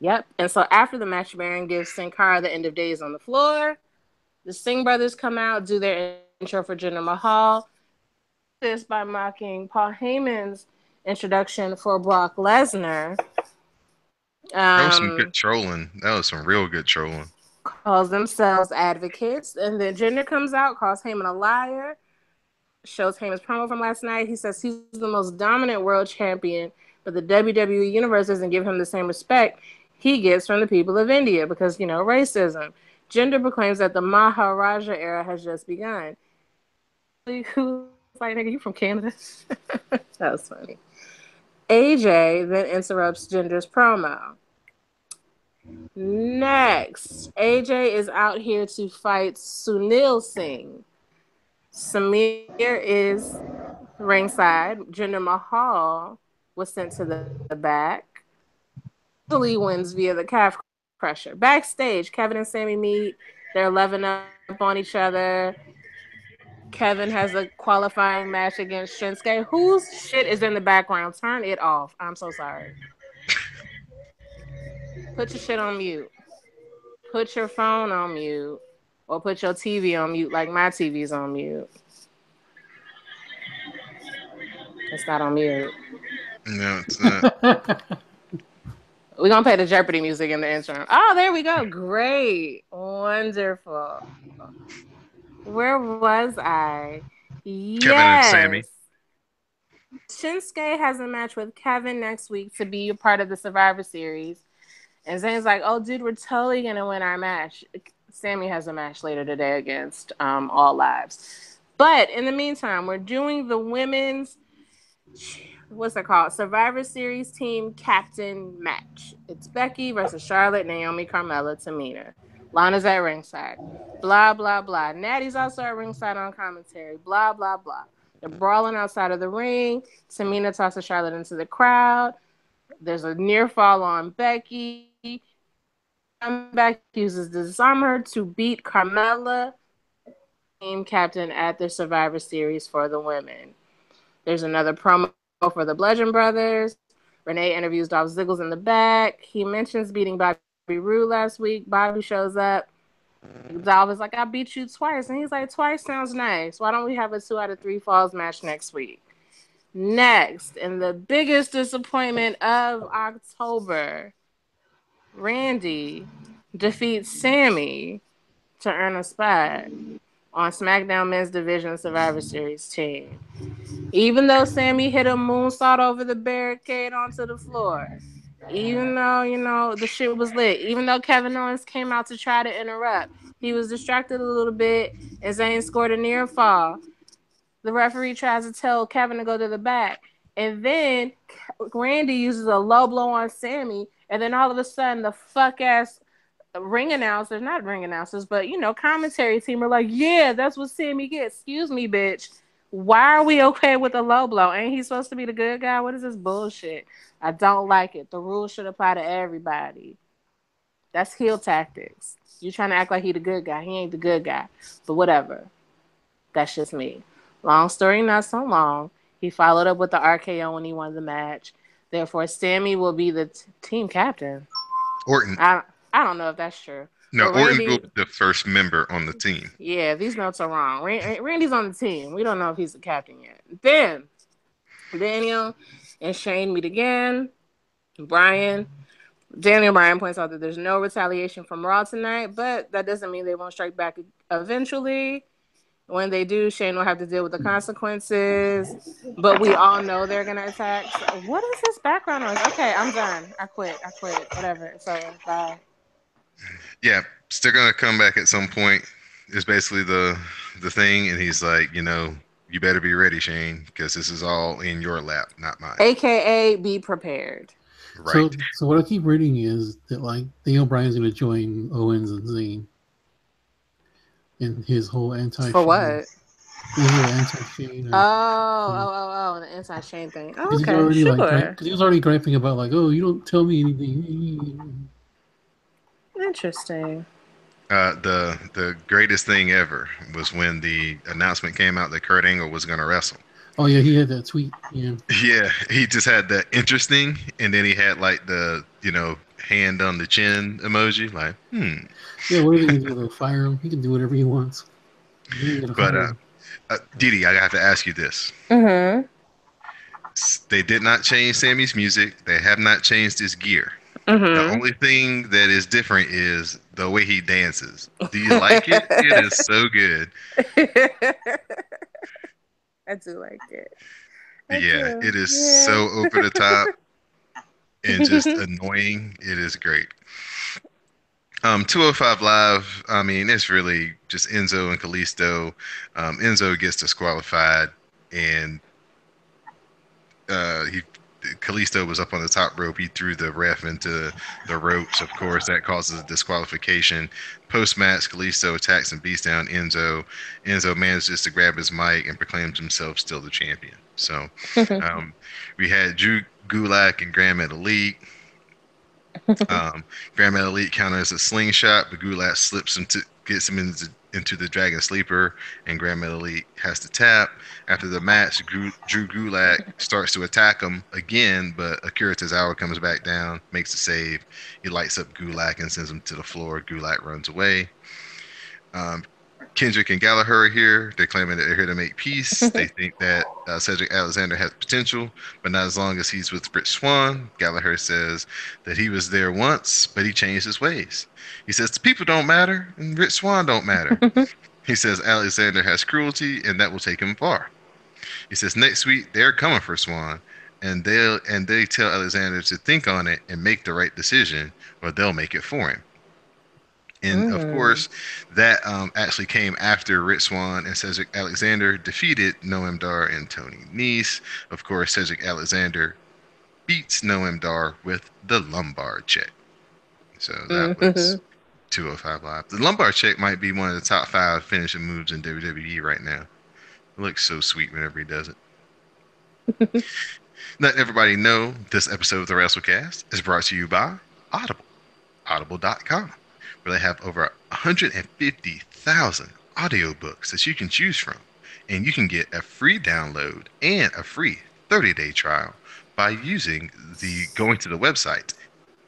Yep. And so after the match, Baron gives Sin Cara the end of days on the floor. The Singh brothers come out, do their intro for Jinder Mahal. This by mocking Paul Heyman's introduction for Brock Lesnar. That was some good Um, trolling. That was some real good trolling. calls themselves advocates, and then Jinder comes out, calls Heyman a liar, shows Heyman's promo from last night. He says he's the most dominant world champion, but the WWE Universe doesn't give him the same respect he gets from the people of India because, racism. Jinder proclaims that the Maharaja era has just begun. Who's like, nigga, you from Canada? That was funny. AJ then interrupts Jinder's promo. Next, AJ is out here to fight Sunil Singh. Samir is ringside. Jinder Mahal was sent to the back. Easily wins via the calf crusher. Backstage, Kevin and Sammy meet. They're loving up on each other. Kevin has a qualifying match against Shinsuke. Whose shit is in the background? Turn it off. I'm so sorry. Put your shit on mute. Put your phone on mute. Or put your TV on mute like my TV's on mute. It's not on mute. No, it's not. We're going to play the Jeopardy music in the intro. Oh, there we go. Great. Wonderful. Where was I? Kevin and Yes. Sammy. Shinsuke has a match with Kevin next week to be a part of the Survivor Series. And Zayn's like, oh, dude, we're totally going to win our match. Sammy has a match later today against All Lives. But in the meantime, we're doing the women's, what's it called? Survivor Series team captain match. It's Becky versus Charlotte, Naomi, Carmella, Tamina. Lana's at ringside. Blah, blah, blah. Natty's also at ringside on commentary. Blah, blah, blah. They're brawling outside of the ring. Tamina tosses Charlotte into the crowd. There's a near fall on Becky. Comeback uses Disarm to beat Carmella, team captain at the Survivor Series for the women. There's another promo for the Bludgeon Brothers. Renee interviews Dolph Ziggles in the back. He mentions beating Bobby Roode last week. Bobby shows up. Dolph is like, I beat you twice. And he's like, twice sounds nice. Why don't we have a 2 out of 3 falls match next week? Next, and the biggest disappointment of October, Randy defeats Sammy to earn a spot on SmackDown Men's Division Survivor Series team. Even though Sammy hit a moonsault over the barricade onto the floor, even though, the shit was lit, even though Kevin Owens came out to try to interrupt, he was distracted a little bit, and Zayn scored a near fall. The referee tries to tell Kevin to go to the back. And then Randy uses a low blow on Sammy. And then all of a sudden, the fuck ass ring announcers, not ring announcers, but commentary team are like, yeah, that's what Sammy gets. Excuse me, bitch. Why are we okay with a low blow? Ain't he supposed to be the good guy? What is this bullshit? I don't like it. The rules should apply to everybody. That's heel tactics. You trying to act like he the good guy. He ain't the good guy. But whatever. That's just me. Long story not so long. He followed up with the RKO when he won the match. Therefore, Sammy will be the team captain. Orton. I don't know if that's true. No, But Orton Randy, will be the first member on the team. yeah, these notes are wrong. Randy's on the team. We don't know if he's the captain yet. Then, Daniel and Shane meet again. Daniel Bryan points out that there's no retaliation from Raw tonight, but that doesn't mean they won't strike back eventually. When they do, Shane will have to deal with the consequences. But we all know they're going to attack. So what is this background noise? Okay, I'm done. I quit. Whatever. It's over. Bye. Yeah, still gonna come back at some point. Is basically the thing, and he's like, you better be ready, Shane, because this is all in your lap, not mine. AKA, be prepared. Right. So what I keep reading is that like Daniel Bryan's going to join Owens and Zayn in his whole anti-Shane. For what? His whole anti-Shane. The anti-Shane thing. Oh, okay, he's already because he was already griping about like, oh, you don't tell me anything. Interesting. The greatest thing ever was when the announcement came out that Kurt Angle was going to wrestle. Oh yeah, he had that tweet. Yeah. Yeah, he just had the interesting, and then he had like the hand on the chin emoji, like Yeah, what are they gonna do? They'll fire him. He can do whatever he wants. But Didi, I have to ask you this. Mm-hmm. They did not change Sammy's music. They have not changed his gear. The Mm-hmm. only thing that is different is the way he dances. Do you like it? It is so good. I do like it. I Yeah, do. it is Yeah. so over the top and just annoying. It is great. 205 Live, I mean, it's really just Enzo and Kalisto. Enzo gets disqualified, and he Kalisto was up on the top rope. He threw the ref into the ropes. Of course, that causes a disqualification. Post match, Kalisto attacks and beats down Enzo. Enzo manages to grab his mic and proclaims himself still the champion. So um, we had Drew Gulak and Grand Metalik. Grand Elite counters a slingshot, but Gulak slips him to gets him into the Dragon Sleeper, and Grand Elite has to tap. After the match, Drew Gulak starts to attack him again, but Akira Tozawa comes back down, makes a save. He lights up Gulak and sends him to the floor. Gulak runs away. Um, Kendrick and Gallagher are here. They're claiming that they're here to make peace. They think that Cedric Alexander has potential, but not as long as he's with Rich Swann. Gallagher says that he was there once, but he changed his ways. He says the people don't matter and Rich Swann don't matter. He says Alexander has cruelty and that will take him far. He says next week they're coming for Swann, and they tell Alexander to think on it and make the right decision, or they'll make it for him. And of Mm. course, that actually came after Rich Swann and Cedric Alexander defeated Noam Dar and Tony Nese. Of course, Cedric Alexander beats Noam Dar with the lumbar check. So that was Mhm. 205 Live. The lumbar check might be one of the top 5 finishing moves in WWE right now. It looks so sweet whenever he does it. Let everybody know this episode of the Wrasslecast is brought to you by Audible. Audible.com, where they have over 150,000 audiobooks that you can choose from. And you can get a free download and a free 30-day trial by going to the website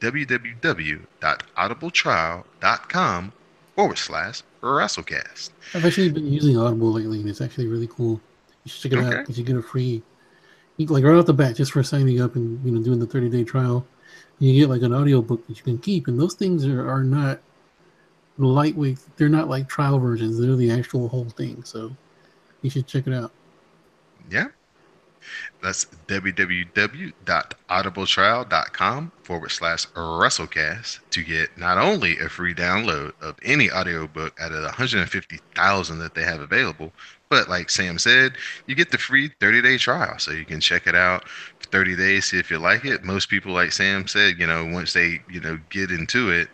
www.audibletrial.com/Wrasslecast. I've actually been using Audible lately, and it's actually really cool. You should check it out Okay. because you get a free, like right off the bat, just for signing up and doing the 30-day trial. You get like an audiobook that you can keep, and those things are not lightweight. They're not like trial versions. They're the actual whole thing. So you should check it out. Yeah. That's www.audibletrial.com/Wrestlecast to get not only a free download of any audiobook out of the 150,000 that they have available, but like Sam said, you get the free 30-day trial. So you can check it out for 30 days, see if you like it. Most people, like Sam said, once they, get into it,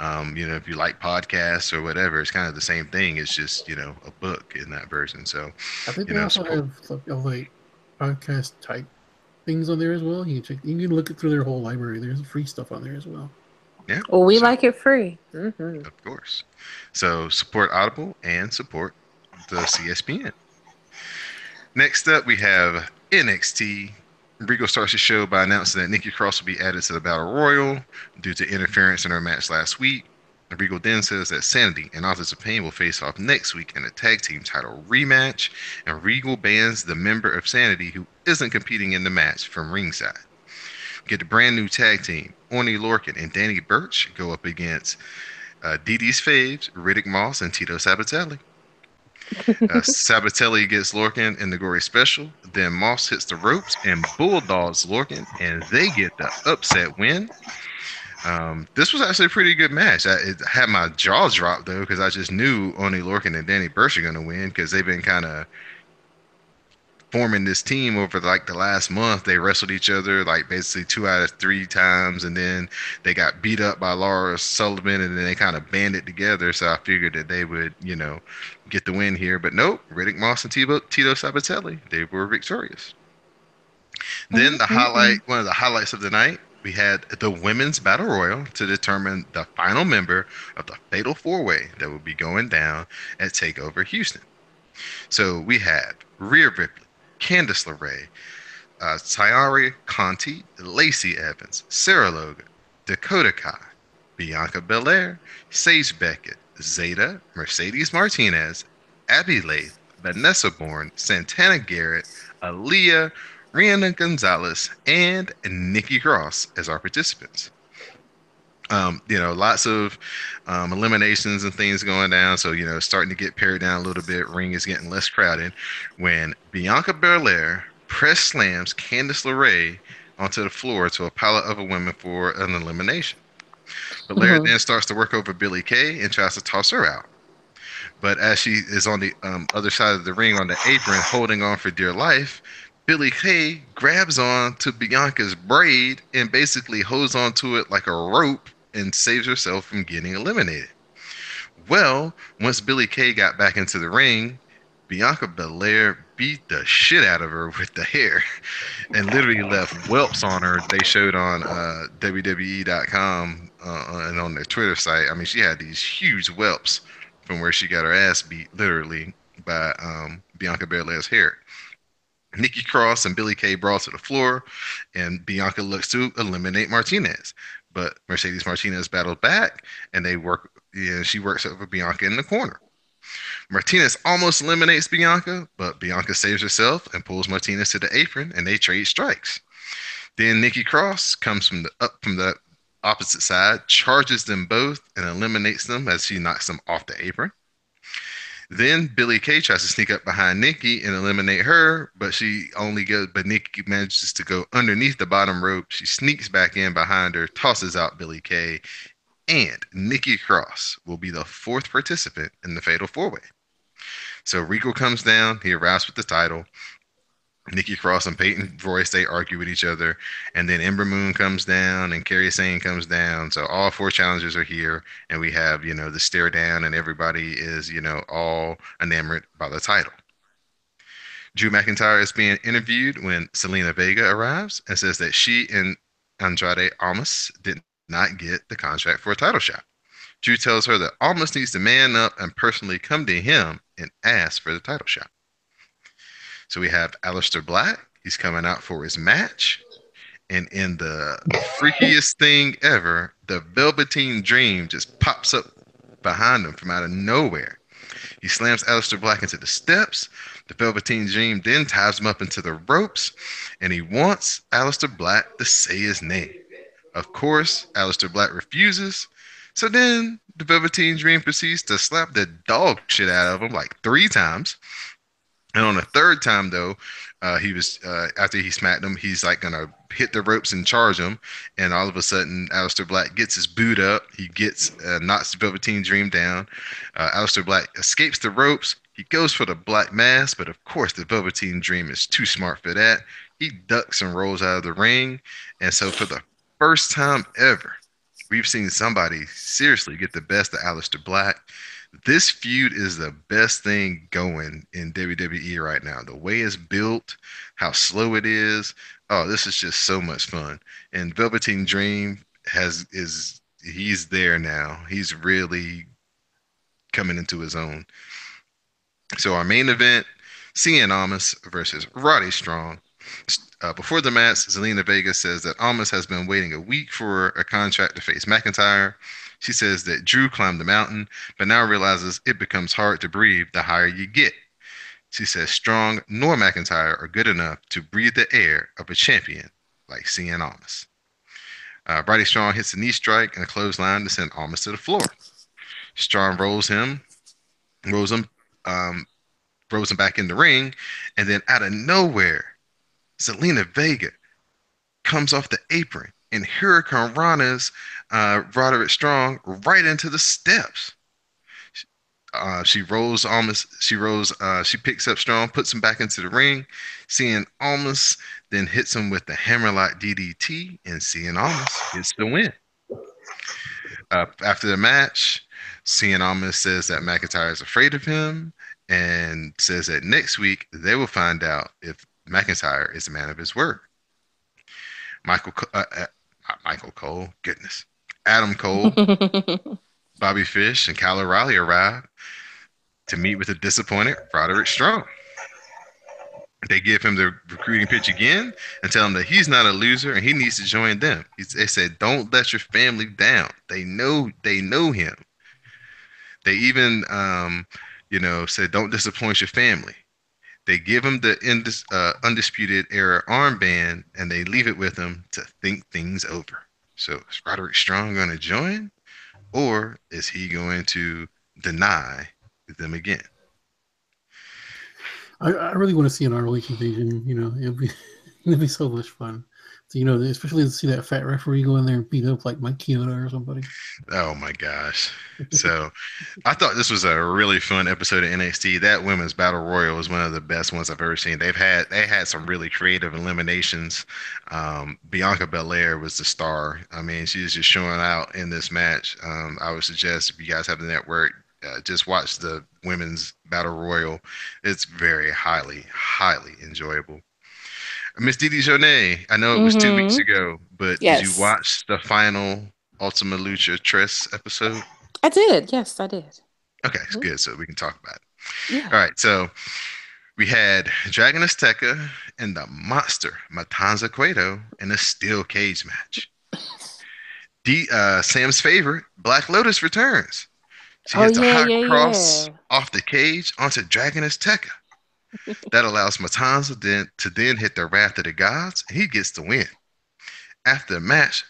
if you like podcasts or whatever, it's kind of the same thing. It's just, a book in that version. So, I think they also support. have like podcast type things on there as well. You can check. You can look it through their whole library. There's free stuff on there as well. Yeah. Well, we So like it free. Hmm. of course. So support Audible and support the CSPN. Next up, we have NXT. Regal starts the show by announcing that Nikki Cross will be added to the Battle Royal due to interference in her match last week. Regal then says that Sanity and Authors of Pain will face off next week in a tag team title rematch, and Regal bans the member of Sanity who isn't competing in the match from ringside. Get the brand new tag team. Orny Lorcan and Danny Burch go up against Dee Dee's faves, Riddick Moss and Tito Sabatelli. Sabatelli gets Lorcan in the Gory Special. Then Moss hits the ropes and bulldogs Lorcan, and they get the upset win. This was actually a pretty good match. It had my jaw dropped though because I just knew Oni Lorcan and Danny Burch are going to win because they've been kind of forming this team over like the last month. They wrestled each other like basically 2 out of 3 times, and then they got beat up by Laura Sullivan, and then they kind of banded together. So I figured that they would, get the win here. But nope, Riddick Moss and Tito Sabatelli, they were victorious. Then Mm-mm-mm. one of the highlights of the night, we had the women's battle royal to determine the final member of the fatal 4-way that will be going down at Takeover Houston. So we had Rhea Ripley, Candice LeRae, Tiari Conti, Lacey Evans, Sarah Logan, Dakota Kai, Bianca Belair, Sage Beckett, Zeta, Mercedes Martinez, Abby Lath, Vanessa Bourne, Santana Garrett, Aaliyah, Rihanna Gonzalez, and Nikki Cross as our participants. Lots of eliminations and things going down. So, starting to get pared down a little bit. Ring is getting less crowded when Bianca Belair press slams Candice LeRae onto the floor to a pile of other women for an elimination. Belair Mhm. then starts to work over Billie Kay and tries to toss her out. But as she is on the other side of the ring on the apron, holding on for dear life, Billie Kay grabs on to Bianca's braid and basically holds on to it like a rope and saves herself from getting eliminated. Well, once Billie Kay got back into the ring, Bianca Belair beat the shit out of her with the hair and literally left whelps on her. They showed on WWE.com and on their Twitter site. I mean, she had these huge whelps from where she got her ass beat, literally, by Bianca Belair's hair. Nikki Cross and Billie Kay brawl to the floor, and Bianca looks to eliminate Martinez. But Mercedes Martinez battles back, and they work. She works over Bianca in the corner. Martinez almost eliminates Bianca, but Bianca saves herself and pulls Martinez to the apron, and they trade strikes. Then Nikki Cross comes from the opposite side, charges them both, and eliminates them as she knocks them off the apron. Then Billie Kay tries to sneak up behind Nikki and eliminate her, but Nikki manages to go underneath the bottom rope. She sneaks back in behind her, tosses out Billie Kay, and Nikki Cross will be the fourth participant in the Fatal Four Way. So Regal comes down, he arrives with the title. Nikki Cross and Peyton Royce, they argue with each other. And then Ember Moon comes down and Kairi Sane comes down. So all four challengers are here. And we have, the stare down, and everybody is, all enamored by the title. Drew McIntyre is being interviewed when Selena Vega arrives and says that she and Andrade Almas did not get the contract for a title shot. Drew tells her that Almas needs to man up and personally come to him and ask for the title shot. So we have Aleister Black. He's coming out for his match. And in the freakiest thing ever, the Velveteen Dream just pops up behind him from out of nowhere. He slams Aleister Black into the steps. The Velveteen Dream then ties him up into the ropes, and he wants Aleister Black to say his name. Of course, Aleister Black refuses. So then the Velveteen Dream proceeds to slap the dog shit out of him like 3 times. And on the third time, though, he was after he smacked him, he's like gonna hit the ropes and charge him. And all of a sudden, Aleister Black gets his boot up. He knocks the Velveteen Dream down. Aleister Black escapes the ropes. He goes for the Black Mass, but of course, the Velveteen Dream is too smart for that. He ducks and rolls out of the ring. And so, for the first time ever, we've seen somebody seriously get the best of Aleister Black. This feud is the best thing going in WWE right now. The way it's built, how slow it is. Oh, this is just so much fun. And Velveteen Dream he's there now. He's really coming into his own. So our main event, Cien Almas versus Roddy Strong. Before the match, Zelina Vega says that Almas has been waiting a week for a contract to face McIntyre. She says that Drew climbed the mountain, but now realizes it becomes hard to breathe the higher you get. She says Strong nor McIntyre are good enough to breathe the air of a champion like Cien Almas. Roddy Strong hits a knee strike and a clothesline to send Almas to the floor. Strong rolls him, um, rolls him back in the ring, and then out of nowhere, Zelina Vega comes off the apron and Hurricane Rana's Roderick Strong right into the steps. She rolls almost. She rolls. She picks up Strong, puts him back into the ring. Cien Almas then hits him with the hammerlock DDT, and Cien Almas gets the win. After the match, Cien Almas says that McIntyre is afraid of him, and says that next week they will find out if McIntyre is a man of his word. Michael Cole, goodness, Adam Cole, Bobby Fish, and Kyle O'Reilly arrive to meet with a disappointed Roderick Strong. They give him the recruiting pitch again and tell him that he's not a loser and he needs to join them. They said, "Don't let your family down." They know him. They even, said, "Don't disappoint your family." They give him the Undisputed Era armband and they leave it with him to think things over. So is Roderick Strong going to join, or is he going to deny them again? I really want to see an ROH invasion. It'd be so much fun. So, especially to see that fat referee go in there and beat up like Mike Chioda or somebody. Oh my gosh. So I thought this was a really fun episode of NXT. That women's battle royal was one of the best ones I've ever seen. They had some really creative eliminations. Bianca Belair was the star. I mean, she was just showing out in this match. I would suggest if you guys have the network, just watch the women's battle royal. It's very highly enjoyable. Miss Didi Jonay, I know it was 2 weeks Mm-hmm. ago, but did you Yes. watch the final Ultima Lucha Tres episode? I did. Yes, I did. Okay, it's Mhm. good. So we can talk about it. Yeah. All right, so we had Dragon Azteca and the monster Matanza Cueto in a steel cage match. Sam's favorite, Black Lotus, returns. She Oh hits a yeah, high yeah, cross yeah. off the cage onto Dragon Azteca. That allows Matanza to then hit the Wrath of the Gods, and he gets the win. After the match,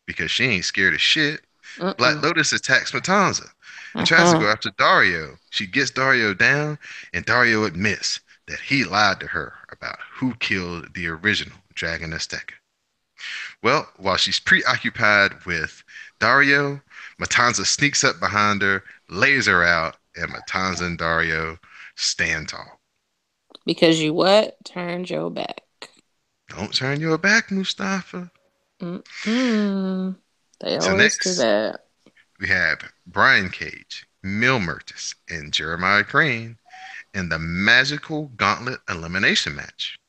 because she ain't scared of shit, Black Mm-mm. Lotus attacks Matanza and tries to Uh-huh. go after Dario. She gets Dario down, and Dario admits that he lied to her about who killed the original Dragon Azteca. Well, while she's preoccupied with Dario, Matanza sneaks up behind her, lays her out, and Matanza and Dario stand tall. Because you what? Turned your back. Don't turn your back, Mustafa. Mm-mm. They So always do next, that. we have Brian Cage, Mil Murtis, and Jeremiah Crane in the Magical Gauntlet Elimination Match.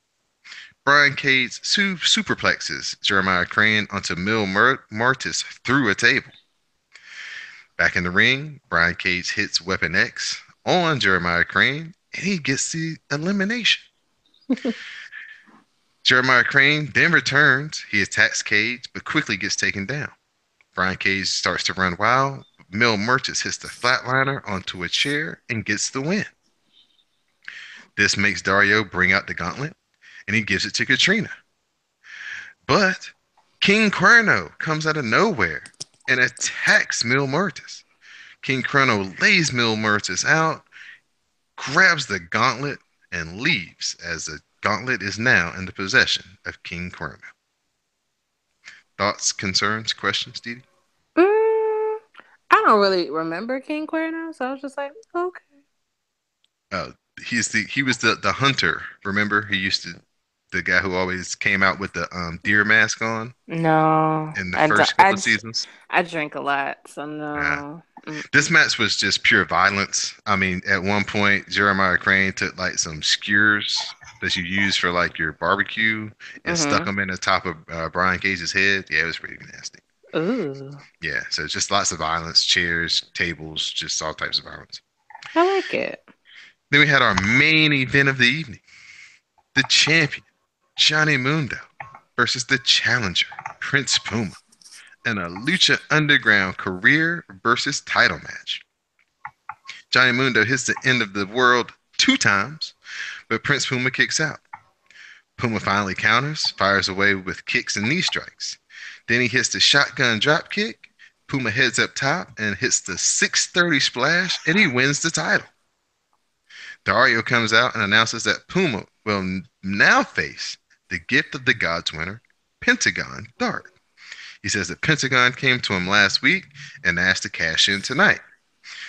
Brian Cage superplexes Jeremiah Crane onto Mil Martis through a table. Back in the ring, Brian Cage hits Weapon X on Jeremiah Crane, and he gets the elimination. Jeremiah Crane then returns. He attacks Cage, but quickly gets taken down. Brian Cage starts to run wild. Mil Mertis hits the flatliner onto a chair and gets the win. This makes Dario bring out the gauntlet, and he gives it to Katrina. But King Cuerno comes out of nowhere and attacks Mil Murtis. King Cuerno lays Mil Murtis out, grabs the gauntlet, and leaves as the gauntlet is now in the possession of King Cuerno. Thoughts, concerns, questions, Didi? Mm, I don't really remember King Cuerno, so I was just like, okay. Uh, he was the hunter. Remember, he used to the guy who always came out with the deer mask on No, in the first couple of seasons. I drink a lot, so Uh, no. this Mm-mm. match was just pure violence. I mean, at one point, Jeremiah Crane took like some skewers that you use for like your barbecue and stuck Mhm. them in the top of Brian Cage's head. Yeah, it was pretty nasty. Ooh, Yeah, so just lots of violence, chairs, tables, just all types of violence. I like it. Then we had our main event of the evening, the champion, Johnny Mundo, versus the challenger, Prince Puma, in a Lucha Underground career versus title match. Johnny Mundo hits the end of the world 2 times, but Prince Puma kicks out. Puma finally counters, fires away with kicks and knee strikes. Then he hits the shotgun drop kick. Puma heads up top and hits the 630 splash, and he wins the title. Dario comes out and announces that Puma will now face the Gift of the Gods winner, Pentagon Dark. He says that Pentagon came to him last week and asked to cash in tonight.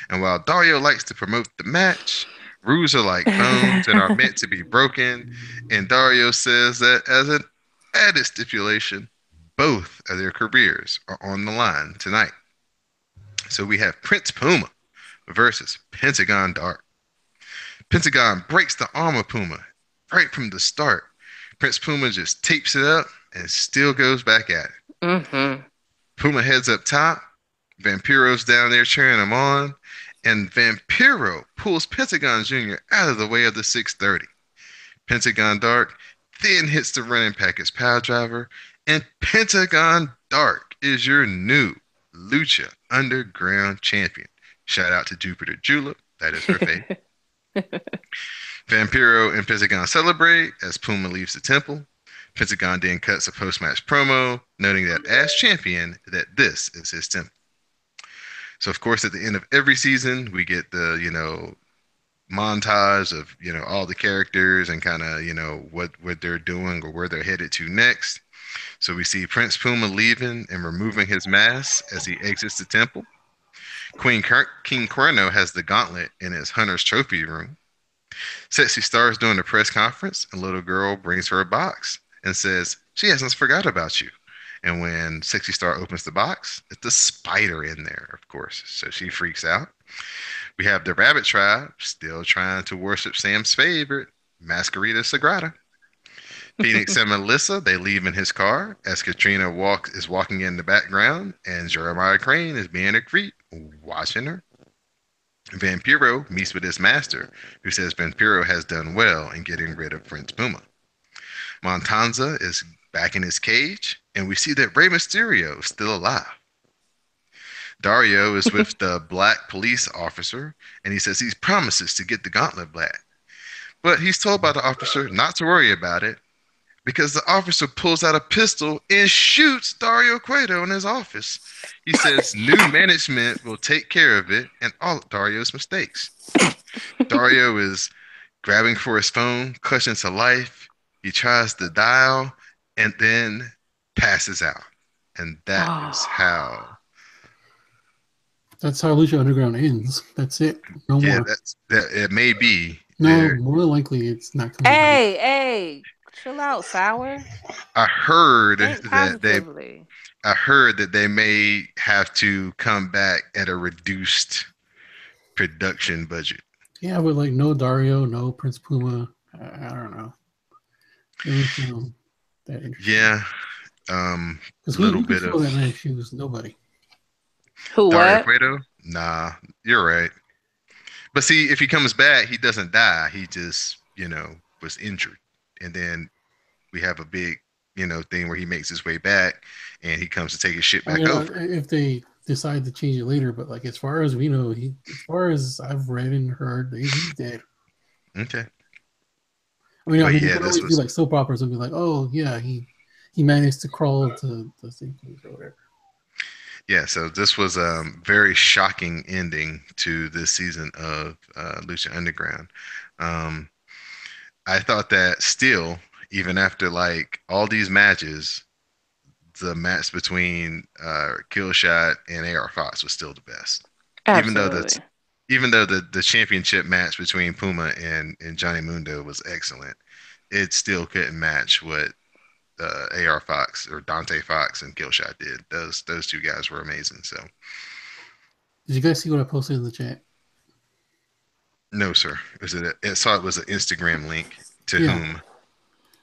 And while Dario likes to promote the match, rules are like bones and are meant to be broken. And Dario says that as an added stipulation, both of their careers are on the line tonight. So we have Prince Puma versus Pentagon Dark. Pentagon breaks the arm of Puma right from the start. Prince Puma just tapes it up and still goes back at it. Mhm. Puma heads up top. Vampiro's down there cheering him on. And Vampiro pulls Pentagon Jr. out of the way of the 630. Pentagon Dark then hits the running package power driver. And Pentagon Dark is your new Lucha Underground champion. Shout out to Jupiter Julep. That is her fave. Vampiro and Pentagon celebrate as Puma leaves the temple. Pentagon then cuts a post-match promo, noting that as champion, that this is his temple. So of course, at the end of every season, we get the montage of all the characters and kind of what they're doing or where they're headed to next. So we see Prince Puma leaving and removing his mask as he exits the temple. King Cuerno has the gauntlet in his hunter's trophy room. Sexy Star is doing a press conference, and little girl brings her a box and says she hasn't forgot about you. And when Sexy Star opens the box, it's a spider in there, of course. So she freaks out. We have the Rabbit Tribe still trying to worship Sam's favorite, Masquerita Sagrada. Phoenix and Melissa, they leave in his car as Katrina is walking in the background, and Jeremiah Crane is being a creep, watching her. Vampiro meets with his master, who says Vampiro has done well in getting rid of Prince Puma. Montanza is back in his cage, and we see that Rey Mysterio is still alive. Dario is with the black police officer, and he says he promises to get the gauntlet back. But he's told by the officer not to worry about it because the officer pulls out a pistol and shoots Dario Cueto in his office. He says new management will take care of it and all of Dario's mistakes. Dario is grabbing for his phone, clutching to life. He tries to dial and then passes out. And that is how. That's how Lucha Underground ends. That's it. No more. That. It may be. No, more than likely it's not coming back. Hey, chill out, Sour. I heard Think positively. I heard that they may have to come back at a reduced production budget. Yeah, but like no Dario, no Prince Puma. I don't know. It was that interesting. Yeah. Because who could fill that man's shoes? Nobody. Who Dario what? Cueto? Nah, you're right. But see, if he comes back, he doesn't die. He just, was injured. And then we have a big, thing where he makes his way back and he comes to take his shit back over. If they decide to change it later, but like as far as we know, as far as I've read and heard, he's dead. Okay. I mean, it could always be like soap operas and be like, oh yeah, he managed to crawl to the safety or whatever. Yeah, so this was a very shocking ending to this season of Lucha Underground. I thought that still, even after like all these matches, the match between Killshot and AR Fox was still the best. Absolutely. Even though the championship match between Puma and Johnny Mundo was excellent, it still couldn't match what AR Fox or Dante Fox and Killshot did. Those two guys were amazing. So, did you guys see what I posted in the chat? No, sir. I saw it was an Instagram link to whom.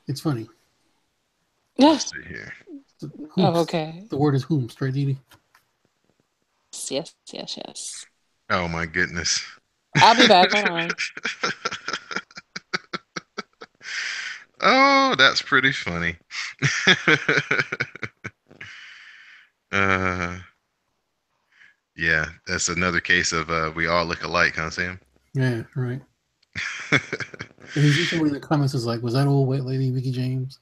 It's funny. Yeah. Let's see here. Okay. The word is whom, straight Edie. Yes. Oh my goodness. I'll be back. Hold on. Oh, that's pretty funny. Yeah, that's another case of we all look alike, huh, Sam? Yeah, right. And he's someone in the comments is like, was that old white lady Mickey James?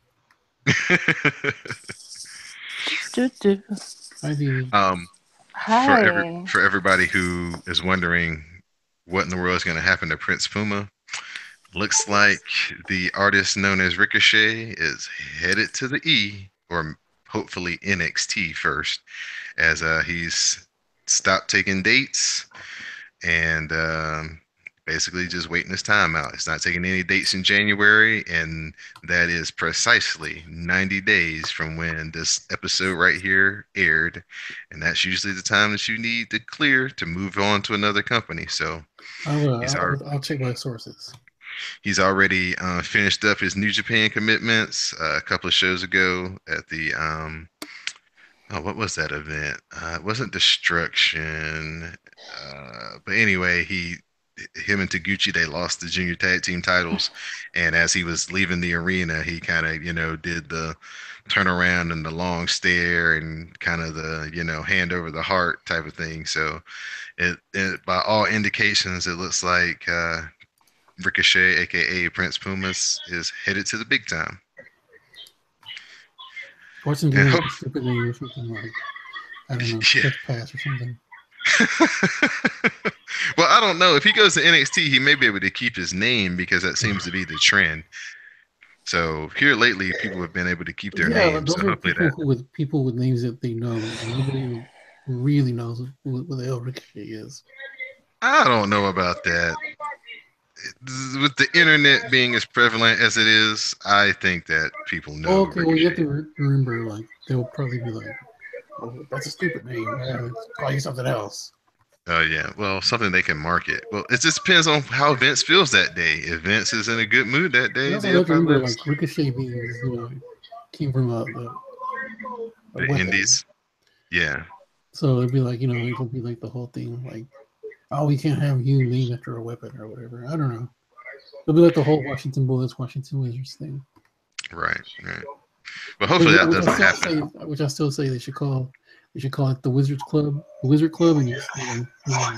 Hi, Dee. Hi. For everybody who is wondering what in the world is going to happen to Prince Puma, looks like the artist known as Ricochet is headed to the E, or hopefully NXT first, as he's stopped taking dates and basically just waiting his time out. He's not taking any dates in January, and that is precisely 90 days from when this episode right here aired, and that's usually the time that you need to clear to move on to another company. So I'll check my sources. He's already finished up his New Japan commitments a couple of shows ago at the what was that event? It wasn't Destruction, but anyway, him and Taguchi, they lost the junior tag team titles, and as he was leaving the arena, he kind of did the turnaround and the long stare and kind of the hand over the heart type of thing. So it by all indications, it looks like Ricochet, aka Prince Pumas, is headed to the big time. Watch him give And him like a stupid name or something like, I don't know, yeah. Chest Pass or something. Well, I don't know. If he goes to NXT, he may be able to keep his name because that seems to be the trend. So here lately, people have been able to keep their Yeah, but names. those So are hopefully that. people with names that they know. Nobody really knows what the hell Ricochet is. I don't know about that. With the internet being as prevalent as it is, I think that people know Oh, who okay, well you have Ricochet to is. remember, like they'll probably be like, "Oh, that's a stupid name. Let's call you something else." Oh yeah, well, something they can market. Well, it just depends on how Vince feels that day. If Vince is in a good mood that You day, also they'll have to probably remember, let like Ricochet means, came from a the weapon. indies. Yeah, So it'd be like, it'll be like the whole thing, like, oh, we can't have you named after a weapon or whatever. I don't know. It'll be like the whole Washington Bullets, Washington Wizards thing. right, right. But hopefully that doesn't happen. Which I still say they should call it the Wizards Club, the Wizard Club, and just move on.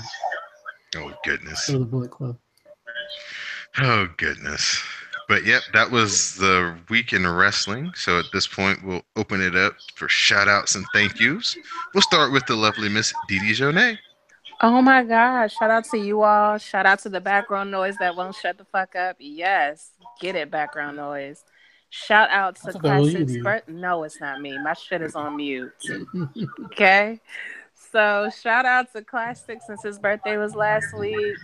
Oh Instead goodness. of the Bullet Club. Oh goodness. But yep, that was the week in wrestling. So at this point, we'll open it up for shout outs and thank yous. We'll start with the lovely Miss Didi Jonay. Oh my God. Shout out to you all. Shout out to the background noise that won't shut the fuck up. Yes. Get it, background noise. Shout out I to thought that was you, Classic dude. Spurt. No, it's not me. My shit is on mute. Okay. So shout out to Classic since his birthday was last week.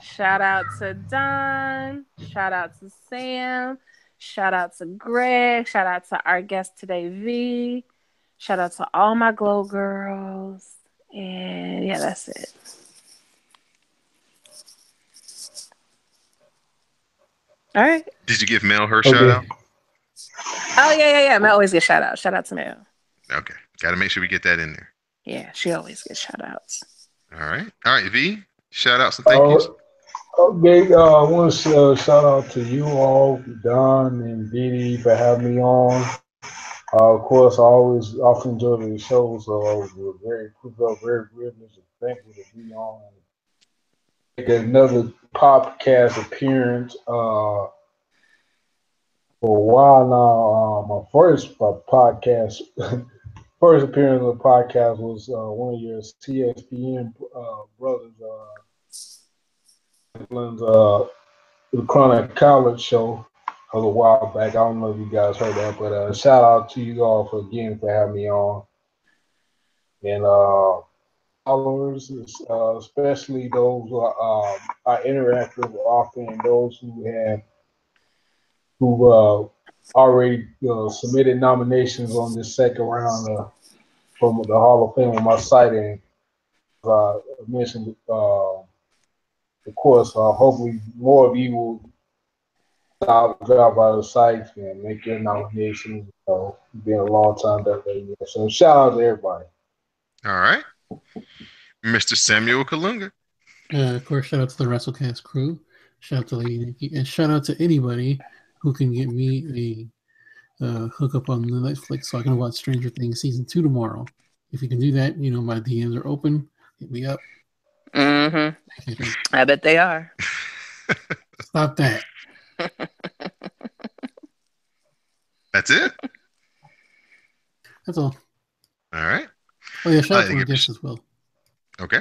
Shout out to Don. Shout out to Sam. Shout out to Greg. Shout out to our guest today, V. Shout out to all my glow girls. And yeah, that's it. All right. Did you give Mel her shout Okay. out? Oh yeah. Mel always gets shout out. Shout out to Mel. Okay. Got to make sure we get that in there. Yeah, she always gets shout outs. All right. All right, V. Shout outs and thank yous. Uh, okay. I want to shout out to you all, Don and Didi, for having me on. Of course, I always often enjoy the show, so we're very privileged and thankful to be on. Make another podcast appearance for a while now. My first podcast, first appearance on the podcast was one of your CSPN brothers, the Chronic College show. A little while back. I don't know if you guys heard that, but shout out to you all for having me on. And followers, especially those who I interact with often, and those who already submitted nominations on this second round from the Hall of Fame on my site. And I mentioned, of course, hopefully more of you will drop by the site and make your nominations. Been a long time that way. So shout out to everybody. All right. Mr. Samuel Kalunga. Of course, shout out to the Wrasslecast crew. Shout out to Lady Nikki, and shout out to anybody who can get me a hookup on the Netflix so I can watch Stranger Things season 2 tomorrow. If you can do that, my DMs are open. Hit me up. Mm-hmm. Thank you. I bet they are. Stop that. That's it. That's all. All right. Oh yeah, shout I out like to to our give guests as well. okay.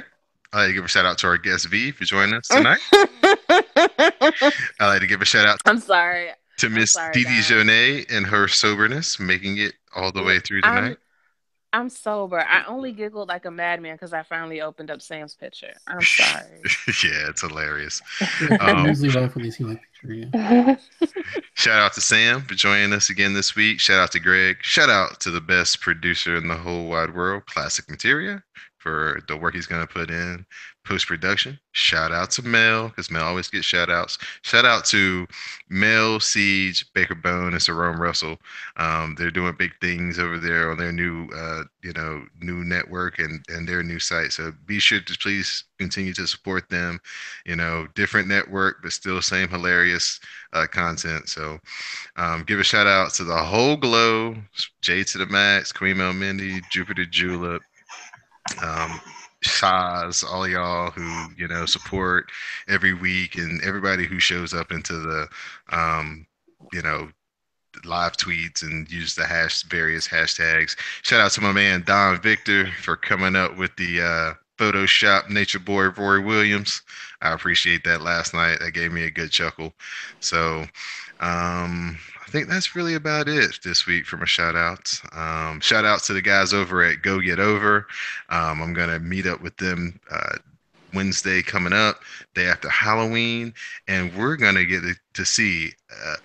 I like to give a shout out to our guest V for joining us tonight. I like to give a shout out I'm sorry. to Miss Didi guys. Jonay and her soberness, making it all the way through tonight. I'm sober. I only giggled like a madman because I finally opened up Sam's picture. I'm sorry. Yeah, it's hilarious. Yeah, people usually laugh when they see my picture. Yeah. Shout out to Sam for joining us again this week. Shout out to Greg. Shout out to the best producer in the whole wide world, Classic Materia, for the work he's going to put in post production. Shout out to Mel, because Mel always gets shout outs. Shout out to Mel, Siege, Baker Bone, and Jerome Russell. They're doing big things over there on their new new network and their new site. So be sure to please continue to support them. Different network, but still same hilarious content. So give a shout out to the whole glow, J to the Max, Queen Mel Mindy, Jupiter Julep, Shaz, all y'all who support every week, and everybody who shows up into the you know live tweets and use the various hashtags. Shout out to my man Don Victor for coming up with the Photoshop Nature Boy Roy Williams. I appreciate that last night. That gave me a good chuckle. So I think that's really about it this week for my shout outs. Shout outs to the guys over at Go Get Over. I'm going to meet up with them Wednesday coming up, day after Halloween, and we're going to get to see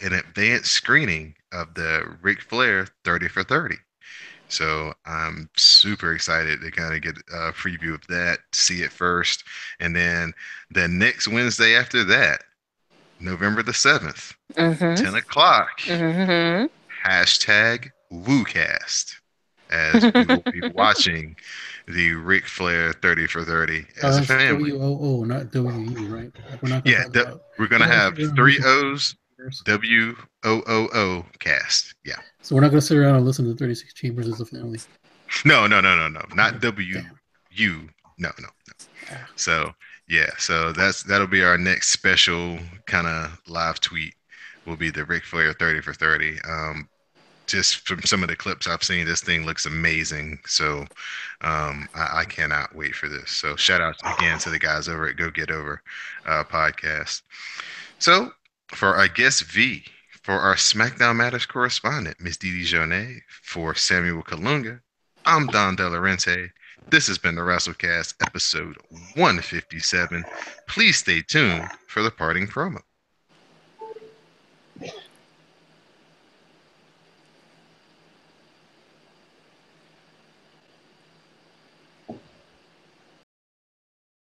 an advanced screening of the Ric Flair 30 for 30. So I'm super excited to kind of get a preview of that, see it first, and then the next Wednesday after that, November the 7th, 10 o'clock, hashtag WooCast, as we will be watching the Ric Flair 30 for 30 as a That's family. WOO, not WE, right? Like we're not gonna Yeah, talk about. we're going We're to not gonna have sit around and three listen to O's, Chambers. WOOO cast. Yeah. So we're not gonna sit around and listen to 36 Chambers as a family. No. Not Oh, WU. damn. No. Ah. So yeah, so that'll be our next special kind of live tweet. Will be the Ric Flair 30 for 30. Just from some of the clips I've seen, this thing looks amazing. So I cannot wait for this. So shout out again to the guys over at Go Get Over podcast. So for our guest V, for our SmackDown Matters correspondent, Miss Didi Jonay, for Samuel Kalunga, I'm Don Delarente. This has been the Wrasslecast episode 157. Please stay tuned for the parting promo.